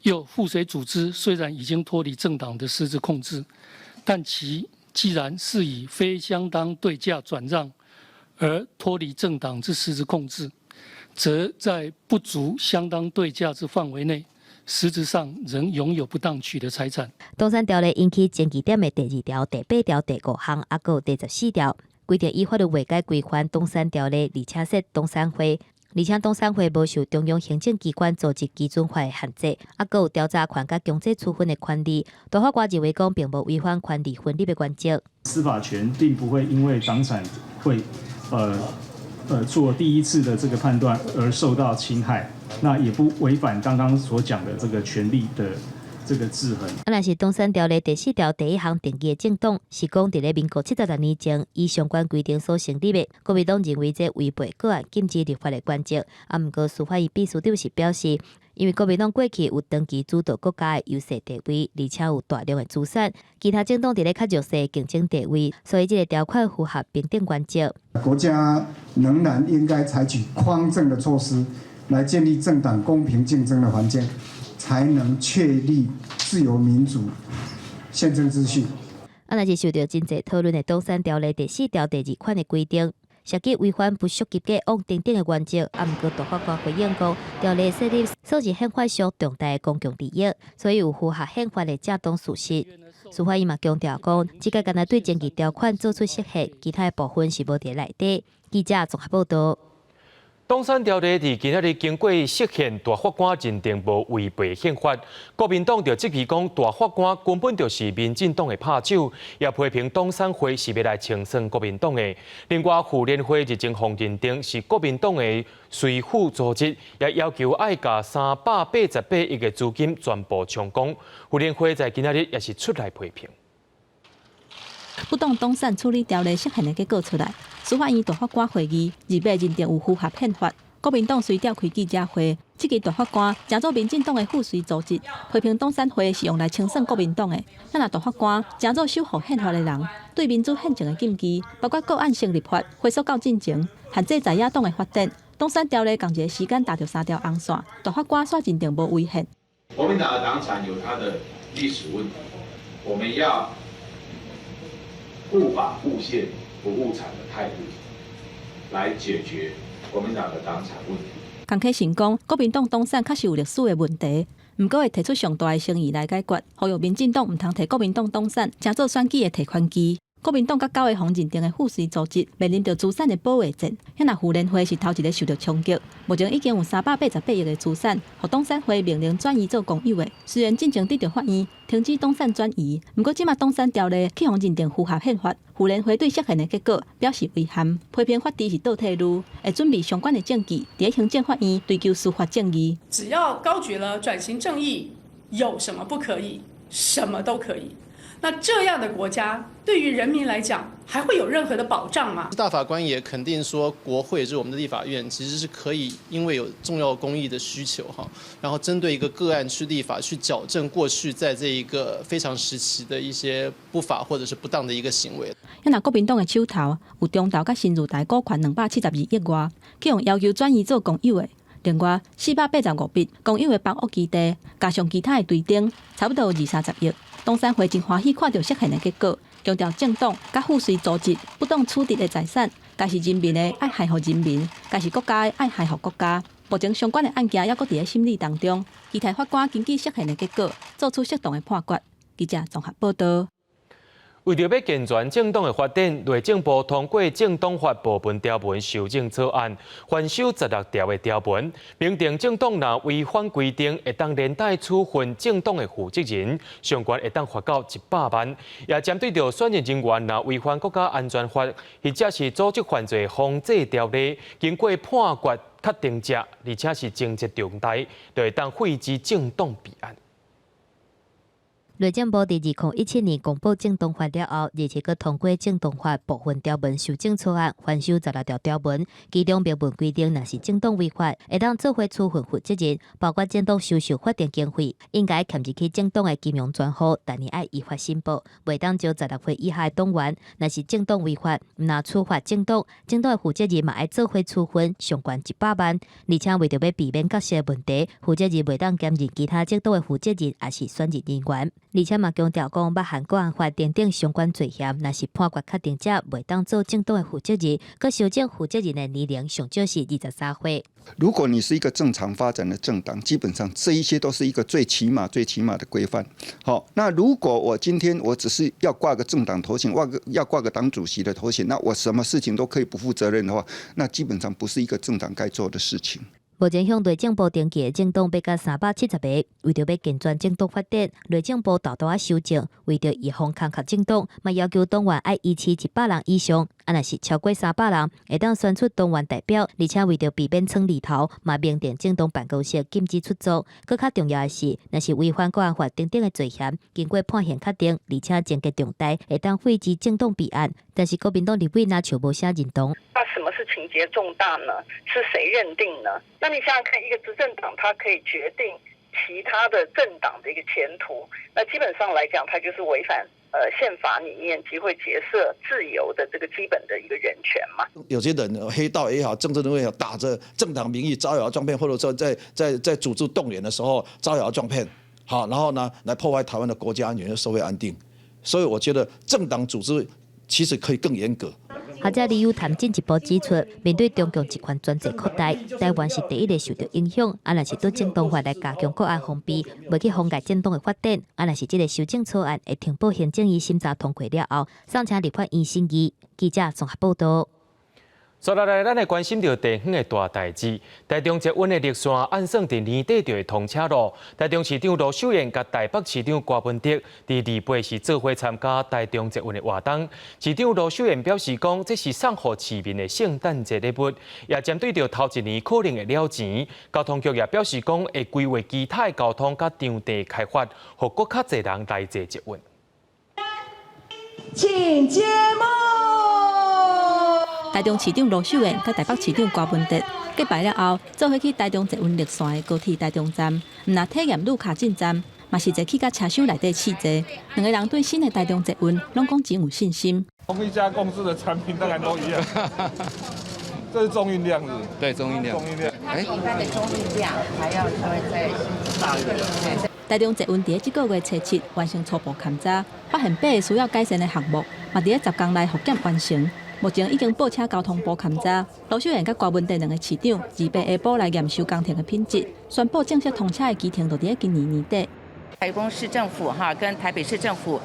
又附随组织虽然已经脱离政党的实质控制，但其既然是以非相当对价转让而脱离政党之实质控制，则在不足相当对价之范围内，实质上仍拥有不当取得财产。东山条例引起争议点的第2条、第8条、第5项，还有第14条，规定依法律未解规范东山条例，而且设东山会，而且东山会无受中央行政机关组织基准法的限制，还有调查权甲强制处分的权利。大法官认为讲，并无违反权利分立的原则。司法权并不会因为党产会做第一次的这个判断而受到侵害，那也不违反刚刚所讲的这个权利的这个制衡。若是东山条例第4条第1项定义的政党，是讲伫咧民国76年前以相关规定所成立的。国民党认为这违背个案禁止立法的原则，毋过司法院秘书长是表示，因为国民党过去有长期主导国家的优势地位，而且有大量的资产，其他政党伫咧较弱势的竞争地位，所以这个条款符合平等原则。国家仍然应该采取匡正的措施，来建立政党公平竞争的环境，才能确立自由民主宪政秩序。若是受到真济讨论的东山条例第4条第2款的规定，涉及违反不涉及假往等等的原则，毋过大法官回应讲，条例设立涉及宪法上重大的公共利益，所以有符合宪法的正当事实。司法院嘛强调讲，只个干那对争议条款做出释宪，其他的部分是无伫内底。记者综合报道。东山条例伫今仔日经过释宪，大法官认定无违背宪法。国民党就质疑讲，大法官根本就是民进党的拍手，也批评东山会是要来清算国民党的。另外，妇联会日前互认定是国民党的随附组织，也要求爱甲388亿的资金全部充公。妇联会在今仔日也是出来批评。不当动产处理条例释宪的结果出来，司法院大法官会议28认定有符合宪法。国民党随召开记者会，这个大法官正做民进党的附随组织，批评东山会是用来清算国民党的。咱若大法官正做守护宪法的人，对民主宪政的禁忌，包括个案性立法、回溯到进前，限制在野党的发展。东山条例共一个时间达到3条红线，大法官却认定无违宪。国民党的党产有它的历史问题，我们要护法护宪不护产的态度来解决国民党的党产问题。康启成讲，国民党党产确实有历史的问题，不过会提出上大的诚意来解决，呼吁民进党唔通摕国民党党产当做选举的提款机。国民党甲9个互认定的附随组织面临着资产的保卫战，若妇联会是头一个受到冲击。目前已经有388亿的资产，互东山会命令转移做公有的。虽然进前得到法院停止东山转移，不过即马东山条例去互认定符合宪法。妇联会对释宪的结果表示遗憾，批评法治是倒退路，会准备相关的证据，伫行政法院追究司法正义。只要高举了转型正义，有什么不可以？什么都可以。那这样的国家对于人民来讲，还会有任何的保障吗？大法官也肯定说，国会就是我们的立法院，其实是可以因为有重要公益的需求然后针对一个个案去立法，去矫正过去在这一个非常时期的一些不法或者是不当的一个行为。若国民党的手头有中投甲新儒台股权272亿外，去用要求转移做公有的。另外485笔公有的房屋基地，加上其他的对顶，差不多有20-30亿。东山会真欢喜看到释宪的结果，强调政党甲附随组织不当处置的财产，该是人民的爱害护人民，该是国家的爱害护国家。目前相关的案件还搁伫咧审理当中，期待法官根据适宪的结果，做出适当的判决。记者综合报道。为着要健全政党的发展，内政部通过政党法部分条文修正草案，翻修16条的条文，明定政党若违反规定，会当连带处分政党的负责人，上悬会当罚到100万。也针对着选任人员若违反国家安全法，或者是组织犯罪防治条例，经过判决确定者，而且是情节重大，就会当废止政党备案。内政部伫2017年公布政党法了后，而且佮通过政党法部分条文修正草案，翻修16条条文，其中明文规定，若是政党违法，会当做回处分负责人，包括政党收受法定经费，应该欠入去政党的金融专户，但你爱依法申报，袂当招16岁以下的党员。若是政党违法，毋若处罚政党的负责人嘛爱做回处分，上悬100万。而且为着要避免角色问题，负责人袂当兼任其他政党的负责人，也是选任人员。而且嘛强调讲，捌含国安法订定相关罪嫌，若是判决确定者，袂当做政党的负责人，佮修正负责人的年龄上少是23岁。如果你是一个正常发展的政党，基本上这一些都是一个最起码的规范。好，那如果我今天我只是要挂个政党头衔，要挂个党主席的头衔，那我什么事情都可以不负责任的话，那基本上不是一个政党该做的事情。目前向内政部登记的政党要到370个，为着要健全政党发展，内政部大大修正，为着预防空壳政党，嘛要求党员爱依持100人以上，若是超过300人，会当选出党员代表，而且为着避免村里头，嘛明定政党办公室禁止出租。更较重要的是，若是违反国安法订定的罪嫌，经过判刑确定，而且情节重大，会当废止政党备案。但是国民党立委若就无啥认同。那什么是情节重大呢？是谁认定呢？那你想想看，一个执政党它可以决定其他的政党的一个前途，那基本上来讲，它就是违反宪法里面集会结社自由的这个基本的一个人权嘛。有些人黑道也好，政治人物也好，打着政党名义招摇撞骗，或者说在组织动员的时候招摇撞骗，好，然后呢来破坏台湾的国家安全和社会安定。所以我觉得政党组织其实可以更严格。学者李友谈进一步指出，面对中共集权专制扩大，台湾是第一个受到影响。若是对政党法来加强国安防备，袂去妨碍政党的发展。若是这个修正草案会停保行政院审查通过了后，送请立法院审议。记者综合报道。接下来，咱来关心到地方的大代志。台中捷运的绿线按算伫年底就会通车路。台中市长罗秀燕甲台北市长郭文哲伫二八时做伙参加台中捷运的活动。市长罗秀燕表示讲，这是送予市民的圣诞节礼物，也针对着头一年可能会了钱。交通局也表示讲，会规划其他的交通甲场地开发，互更较侪人来坐捷运。请揭幕。台中市长罗秀燕甲台北市长郭文哲结拜了后，做伙去台中捷运绿线的高铁台中站，毋但体验路卡进站，嘛是坐去甲车厢内底试坐。两个人对新的台中捷运拢讲真有信心。同一家公司的产品当然都一样，这是重运量是？对，重运量。重运量。它比一般的重运量还要稍微再大一点。台中捷运伫这个月初7完成初步勘查，发现8个需要改善的项目，嘛伫10天内复检完成。目前已经报车交通部勘查，罗秀燕甲郭文哲两个市长2八下晡来验收工程的品质，宣布正式通车的期程就伫今年年底。台中市政府跟台北市政府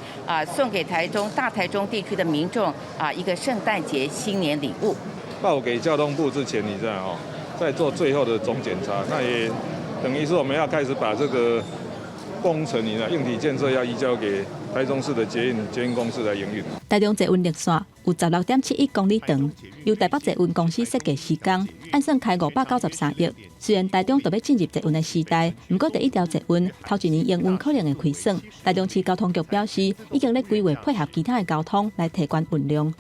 送给大台中地区的民众一个圣诞节新年礼物。报给交通部之前，你这样在做最后的总检查，那也等于是我们要开始把这个工程硬体建设要移交给台中市的捷运公司来营运。台中捷运绿线有16.71公里长，由台北捷运公司设计施工，按算开593亿。虽然台中就要进入捷运的时代，不过第一条捷运头一年营运可能会亏损。台中市交通局表示，已经咧规划配合其他的交通来提高运量。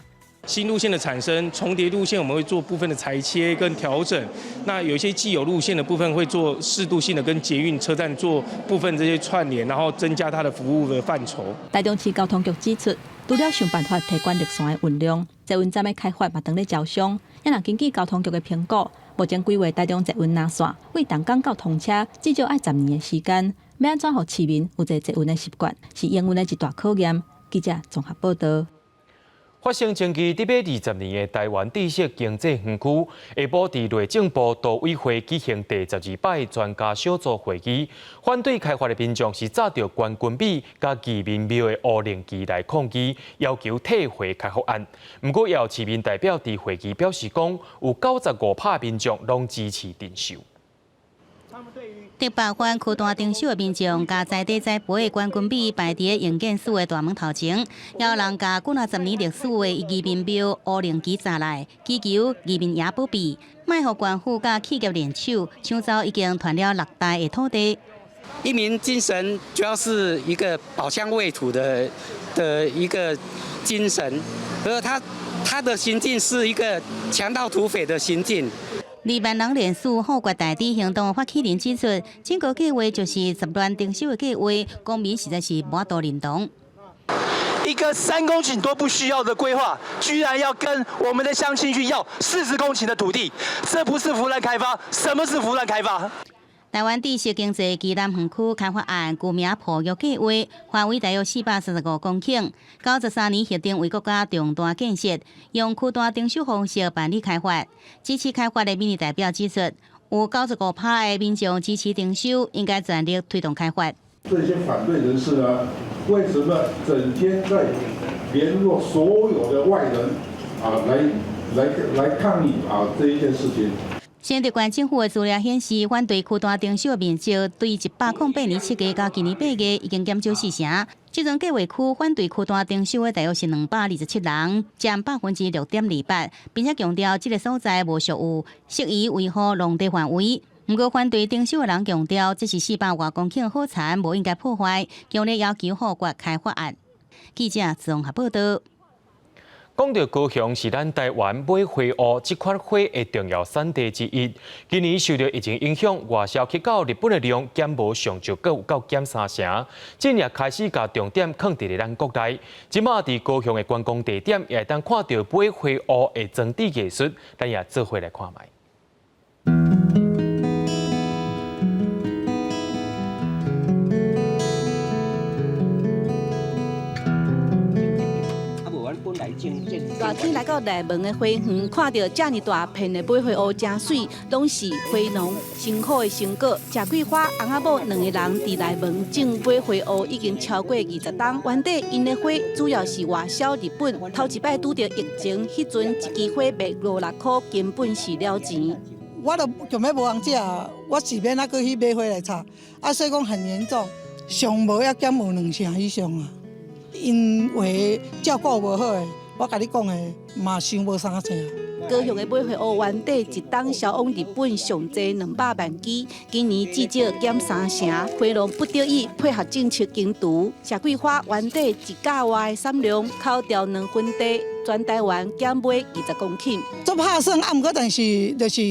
新路线的产生，重叠路线我们会做部分的裁切跟调整。那有一些既有路线的部分会做适度性的跟捷运车站做部分这些串联，然后增加它的服务的范畴。台中市交通局指出，除了想办法提高绿线的运量，捷运站的开发嘛当咧招商。也若根据交通局的评估，目前规划台中捷运南线为动工到通车至少要10年的时间。要安怎让市民有坐捷运的习惯，是营运的一大考验。记者综合报道。发生前期伫尾20年的台湾知识经济园区，下晡伫内政部都委会举行第12摆专家小组会议，反对开发的民众是早着关军美甲移民庙的乌灵旗来抗议，要求退回开发案。不过，也有市民代表伫会议表示讲，有95%民众拢支持定修。伫北环区大丁秀的民众，甲在地栽培的关军美摆伫营建署的大门头前，也有人甲几10年历史的移民庙乌灵旗砸来，祈求移民也保庇，卖互官府甲企业联手抢走已经传了6代的土地。移民精神主要是一个保乡卫土的一个精神，而他的行径是一个强盗土匪的行径。2万人联署护国大地行动发起人指出，整个计划就是10乱定修的计划，公民实在是无法度认同。一个3公顷都不需要的规划，居然要跟我们的乡亲去要40公顷的土地，这不是胡乱开发？什么是胡乱开发？台湾知识经济暨南园区开发案旧名破玉计划，范围大约445公顷，93年核定为国家重大建设，用区段定修方式办理开发。支持开发的民意代表指出，有95%的民众支持定修，应该全力推动开发。这些反对人士呢，为什么整天在联络所有的外人来抗议这一件事情？先得关政府的资料显示，反对区段定修的面积对108年7月到今年8月已经减少4成。这种计划区反对区段定修的大约是227人，占6.28%，并且强调这个所在无属有适宜维护农地范围。不过，反对定修的人强调，这是400多公顷好产，无应该破坏，强烈要求护国开发案。记者综合报道。讲到高雄是咱台湾买花乌这款花的重要产地之一。今年受到疫情影响，外销去到日本的量减无上就阁有到减3成。今日开始把重点放伫咱国内，即马伫高雄的观光地点也会当看到买花乌的装置艺术，咱也做伙来看卖。热天来到内门的花园，看到这么大片的买花乌真水，拢是花农辛苦的成果。谢桂花、翁仔某2个人伫内门种买花乌已经超过20冬。原底因的花主要是外销日本，头一摆拄到疫情，迄阵一支花卖5-6块，根本是了钱。我就强要无人食，我是免那去买花来插，所以讲很严重，上无要减有2成以上啊。因为照顾无好诶，我甲你讲诶，嘛想无3成。高雄的买花乌原底一冬销往日本上济200万支，今年至少减3成。花农不得已配合政策经图，谢桂花原底1架外的产量，扣掉2分地，全台湾减买20公顷。做拍算，毋过但是就是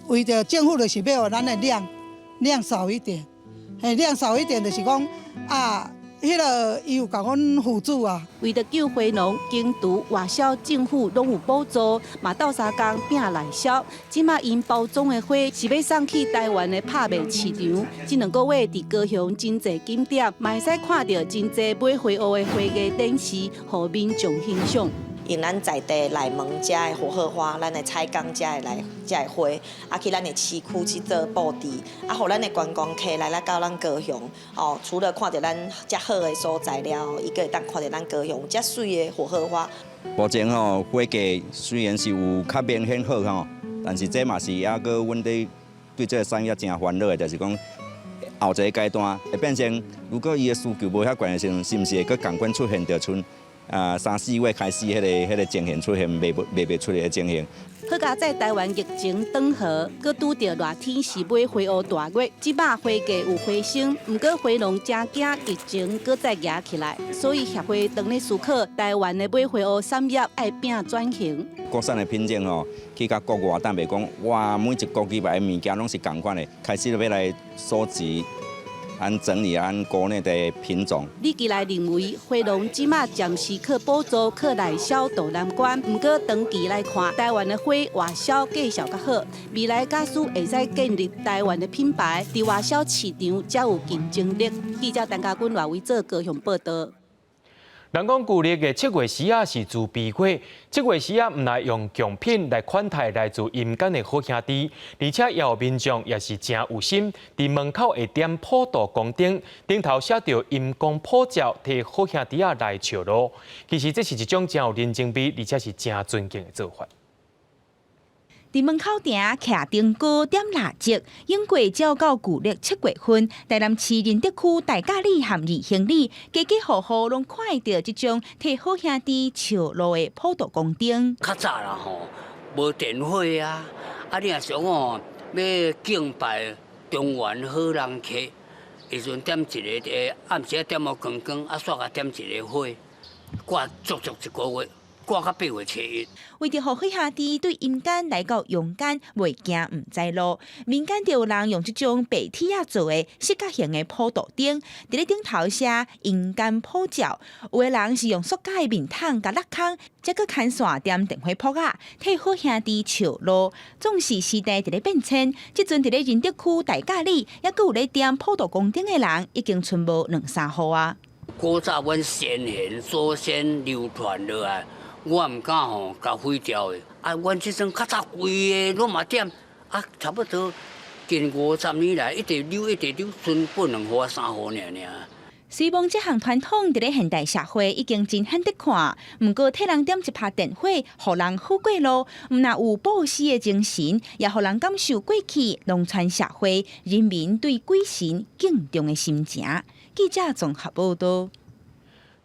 为着政府就是要咱的量少一点，量少一点就是讲迄个伊有甲阮辅助啊。为着救花农，经图外销政府拢有补助，嘛斗相共拼内销。即马因包装的花是要送去台湾的拍卖市场，这2个月伫高雄真侪景点，嘛会使看到真侪买花乌的花艺展示，互民众欣赏。用咱在地内门遮的火荷花，咱的采工遮的花，去咱的市区去做布置，互咱的观光客来到咱高雄，除了看到咱遮好的所在了，伊个会当看到咱高雄遮水的火荷花。目前花价虽然是有较明显好但是这嘛是还阁阮对这个产业真烦恼的，就是讲后一个阶段会变成，如果伊的需求无遐悬的时候，是毋是会阁共款出现着像3-4月开始，迄个情形出现卖不出来的情形。好佳在台湾疫情转好，搁拄到热天是买花乌大月，即马花价有回升，毋过花农真惊疫情搁再压起来，所以协会当咧思考台湾的买花乌产业爱变转型。国产的品种去甲国外，但袂讲哇，每一国几百的物件拢是同款的，开始要来收集。整理国内的品种。李基来认为，花农即马暂时靠补助、靠内销渡难关，不过长期来看，台湾的花外销继续较好，未来假使会使建立台湾的品牌，伫外销市场才有竞争力。记者陈家军外围做高雄报道。人讲旧历的7月时是自闭月，7月时唔来用贡品来款待来自阴间的好兄弟，而且也有民众也是真有心，伫门口会点普渡公灯，顶头写着阴公普照，替好兄弟来笑路。其实这是一种真有人情味，而且是真尊敬的做法。伫门口埕徛灯糕点蜡烛，永过照到旧历7月份，台南市仁德区大甲里和二行里，家家户户拢看会到这种替好兄弟笑路的普渡公灯。较早啦吼，无电火啊，你若想吼要敬拜中原好人客，时阵点一个暗时点个光光，煞个点一个火，挂足一个月。挂到8月初1。为着好兄弟对阴间来到阳间，袂惊唔知路，民间就有人用这种白铁啊做的四角形的普渡灯，伫咧顶头写阴间普照。有的人是用塑胶的面桶甲落空，再搁牵线点电火扑啊，替好兄弟笑路。总是时代伫咧变迁，即阵伫咧仁德区大甲里，也搁有咧点普渡公灯的人，已经剩无2-3户啊。古早阮先贤祖先流传落来。我唔敢吼，甲毁掉的。阮即阵较早规个拢嘛点，差不多近50年来，一直溜，剩不2户3户尔。虽望这项传统伫咧现代社会已经真罕得看，毋过替人点一拍电火，互人好过路，毋但有布施的精神，也互人感受过去农村社会人民对鬼神敬重的心情。记者综合报道。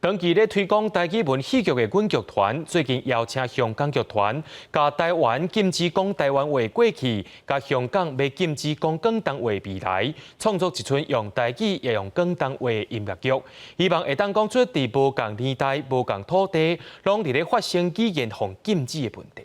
长期咧推广台语文戏剧的阮剧团，最近邀请香港剧团，甲台湾禁止讲台湾话过去，甲香港要禁止讲广东话未来，创作一出用台语也用广东话的音乐剧，希望会当讲出伫无共年代、无共土地，拢伫咧发生语言防禁止的问题。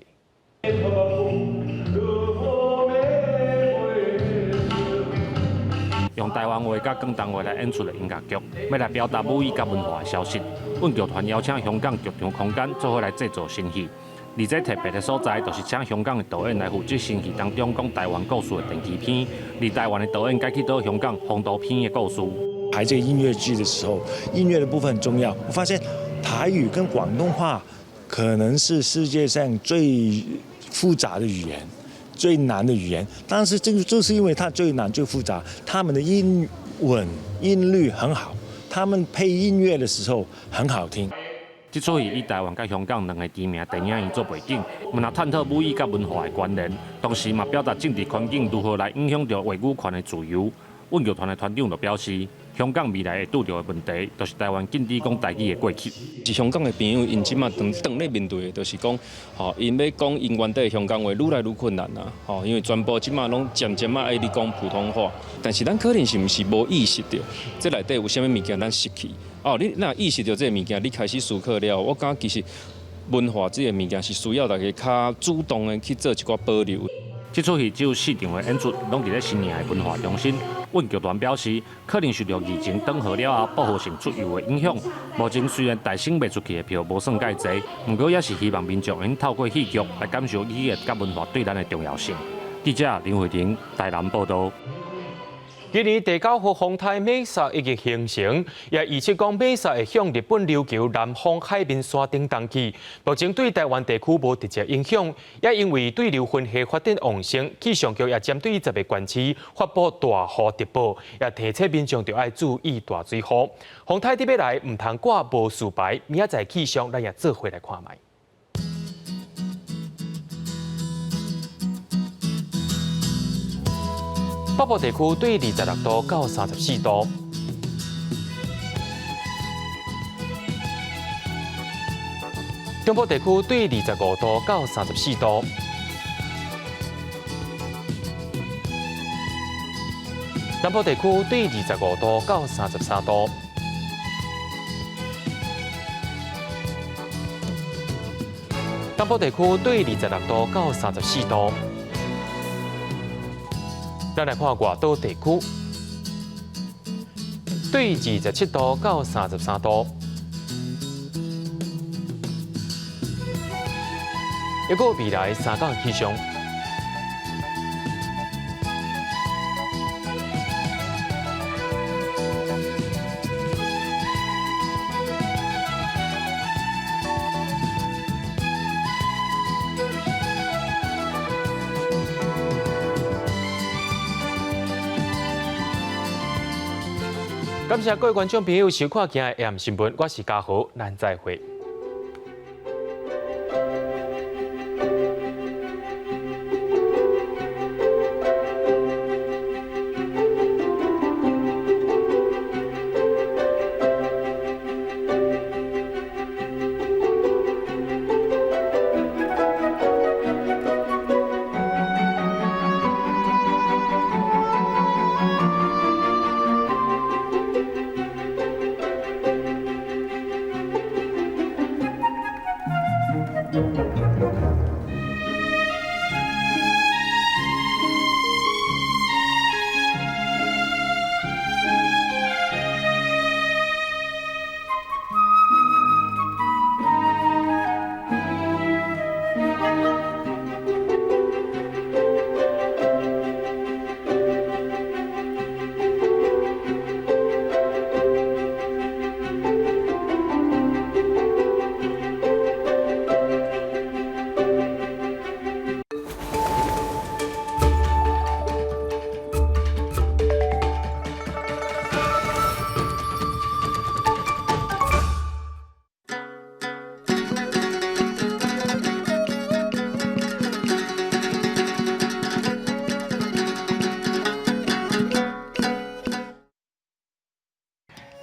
用台湾话甲广东话来演出的音乐剧，要来表达母语甲文化的消息。阮剧团邀请香港剧场空间做伙来制作新戏，而这特别的所在，就是请香港的导演来负责新戏当中讲台湾故事的电视片，而台湾的导演改去到香港风土片的故事。排这个音乐剧的时候，音乐的部分很重要。我发现台语跟广东话可能是世界上最复杂的语言。最难的语言，但是这个就是因为它最难最复杂，他们的音稳音律很好，他们配音乐的时候很好听。这出戏以台湾甲香港2个知名电影院做背景，我们探讨母语甲文化的关联，同时嘛表达政治环境如何来影响着话语权的自由。阮剧团的团长就表示，香港未来会遇到的问题，就是台湾禁止讲台语的过去。是香港的朋友，因即马当咧面对的，就是讲，因要讲因原地的香港话，愈来愈困难啦。因为全部即马拢渐渐爱你讲普通话，但是咱可能是毋是无意识到，这内底有啥物物件咱失去。你若意识到这个物件，你开始思考了，我感觉其实文化这个物件是需要大家较主动的去做一寡保留。这出戏只有4场的演出，拢伫咧新营的文化中心。阮剧团表示，可能受到疫情转好了后报复性出游的影响。目前虽然大省卖出去的票无算介济，不过也是希望民众能透过戏剧来感受语言甲文化对咱的重要性。记者林慧婷台南报道。今年第9号风台美沙已经形成，也预测讲美沙会向日本琉球南方海面山顶动去。目前对台湾地区无直接影响，也因为对流分系发展旺盛，气象局也针对10个县市发布大雨特报，也提醒民众要爱注意大水雨。风台伫要来，唔通挂无事牌，明仔载气象咱也做回来看卖。北部地区对26度到34度，中部地区对25度到34度，南部地区对25度到33度，东部地区对26度到34度。咱来看外岛地区，对27度到33度，一个未来3天气象。感谢各位观众朋友收看今日 AM 新闻，我是嘉豪，咱再会。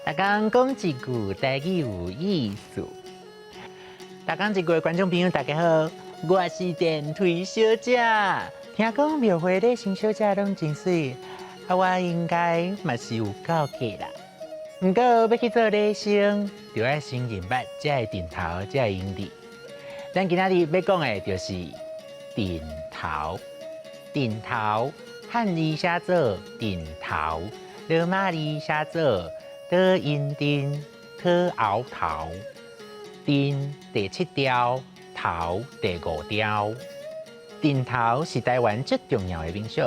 大家讲一句台语有意思。大家一句观众朋友大家好，我是电推小姐。听讲庙会的新小姐拢真水，我应该嘛是有够格啦。不过要去做礼生，就要先认捌才会点头，才会用字。咱今仔日要讲的就是点头。点头，汉字写作点头，罗马字写作的音定特拗头，定第7调，头第5调。定头是台湾最重要的民俗，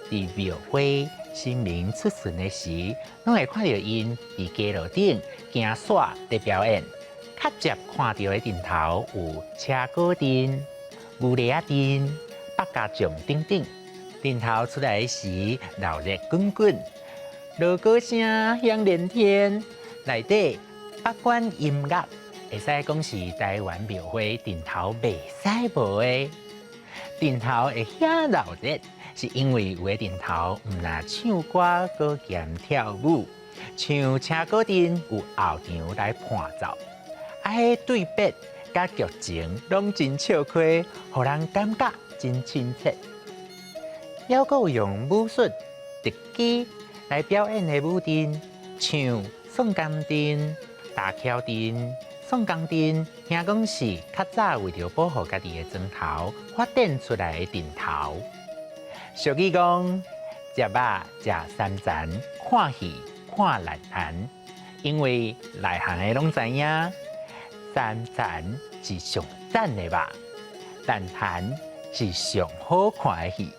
伫庙会神明出巡的时，拢会看到因伫街路顶行耍伫表演。较接看到的定头有车鼓定、牛犁仔定、百家将等等。定头出来时，热热滚滚。锣鼓声响连天，内底百管音乐，会使讲是台湾庙会定头袂使无的。定头会遐热热，是因为有的定头毋但唱歌，搁兼跳舞，像车鼓定有后场来伴奏，迄对白甲剧情拢真笑开，互人感觉真亲切。还佫有用武术、特技来表演的舞阵，像宋江阵、大桥阵、宋江阵，听讲是较早为着保护家己的砖头发展出来的定头。俗语讲：食肉食三层，看戏看内涵。因为内行的拢知影，三层是上赞的肉，内涵是上好看的戏。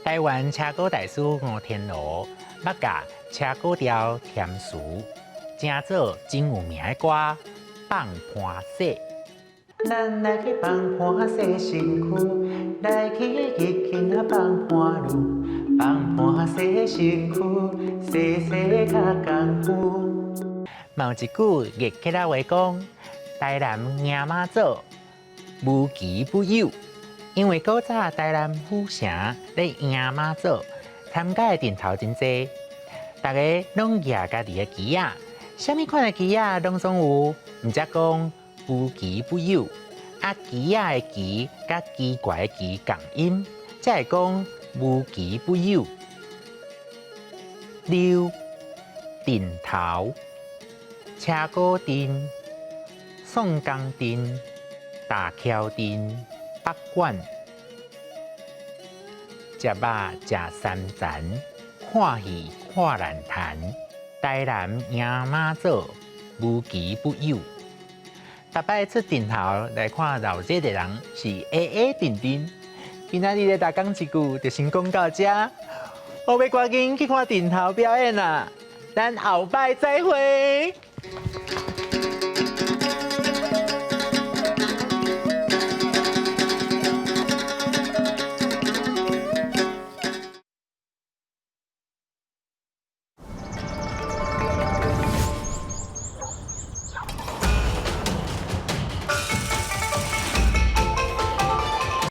台湾车鼓大师吴天罗捌甲车鼓调填词，正做真有名的歌《放盘洗》。咱来去放盘洗身躯，来去日轻啊放盘路，放盘洗身躯，洗洗较功夫。嘛有一句粤客仔话讲，台南迎妈祖，无奇不有。因为古早台南府城咧迎妈祖，参加的定头真多，大家拢举家己的旗仔，啥物款的旗仔拢总有，毋则讲无奇不有。啊，旗仔的旗甲奇怪的奇共音，才会讲无奇不有。溜、定头、车鼓阵、宋江阵、大桥阵。北管食肉食三层，看戏看烂坛。台南迎妈祖，无奇不有。逐摆出定头来看闹热的人是A定定。今仔日咧大讲一句，就先讲到这。我要赶紧去看定头表演啦，咱后摆再会。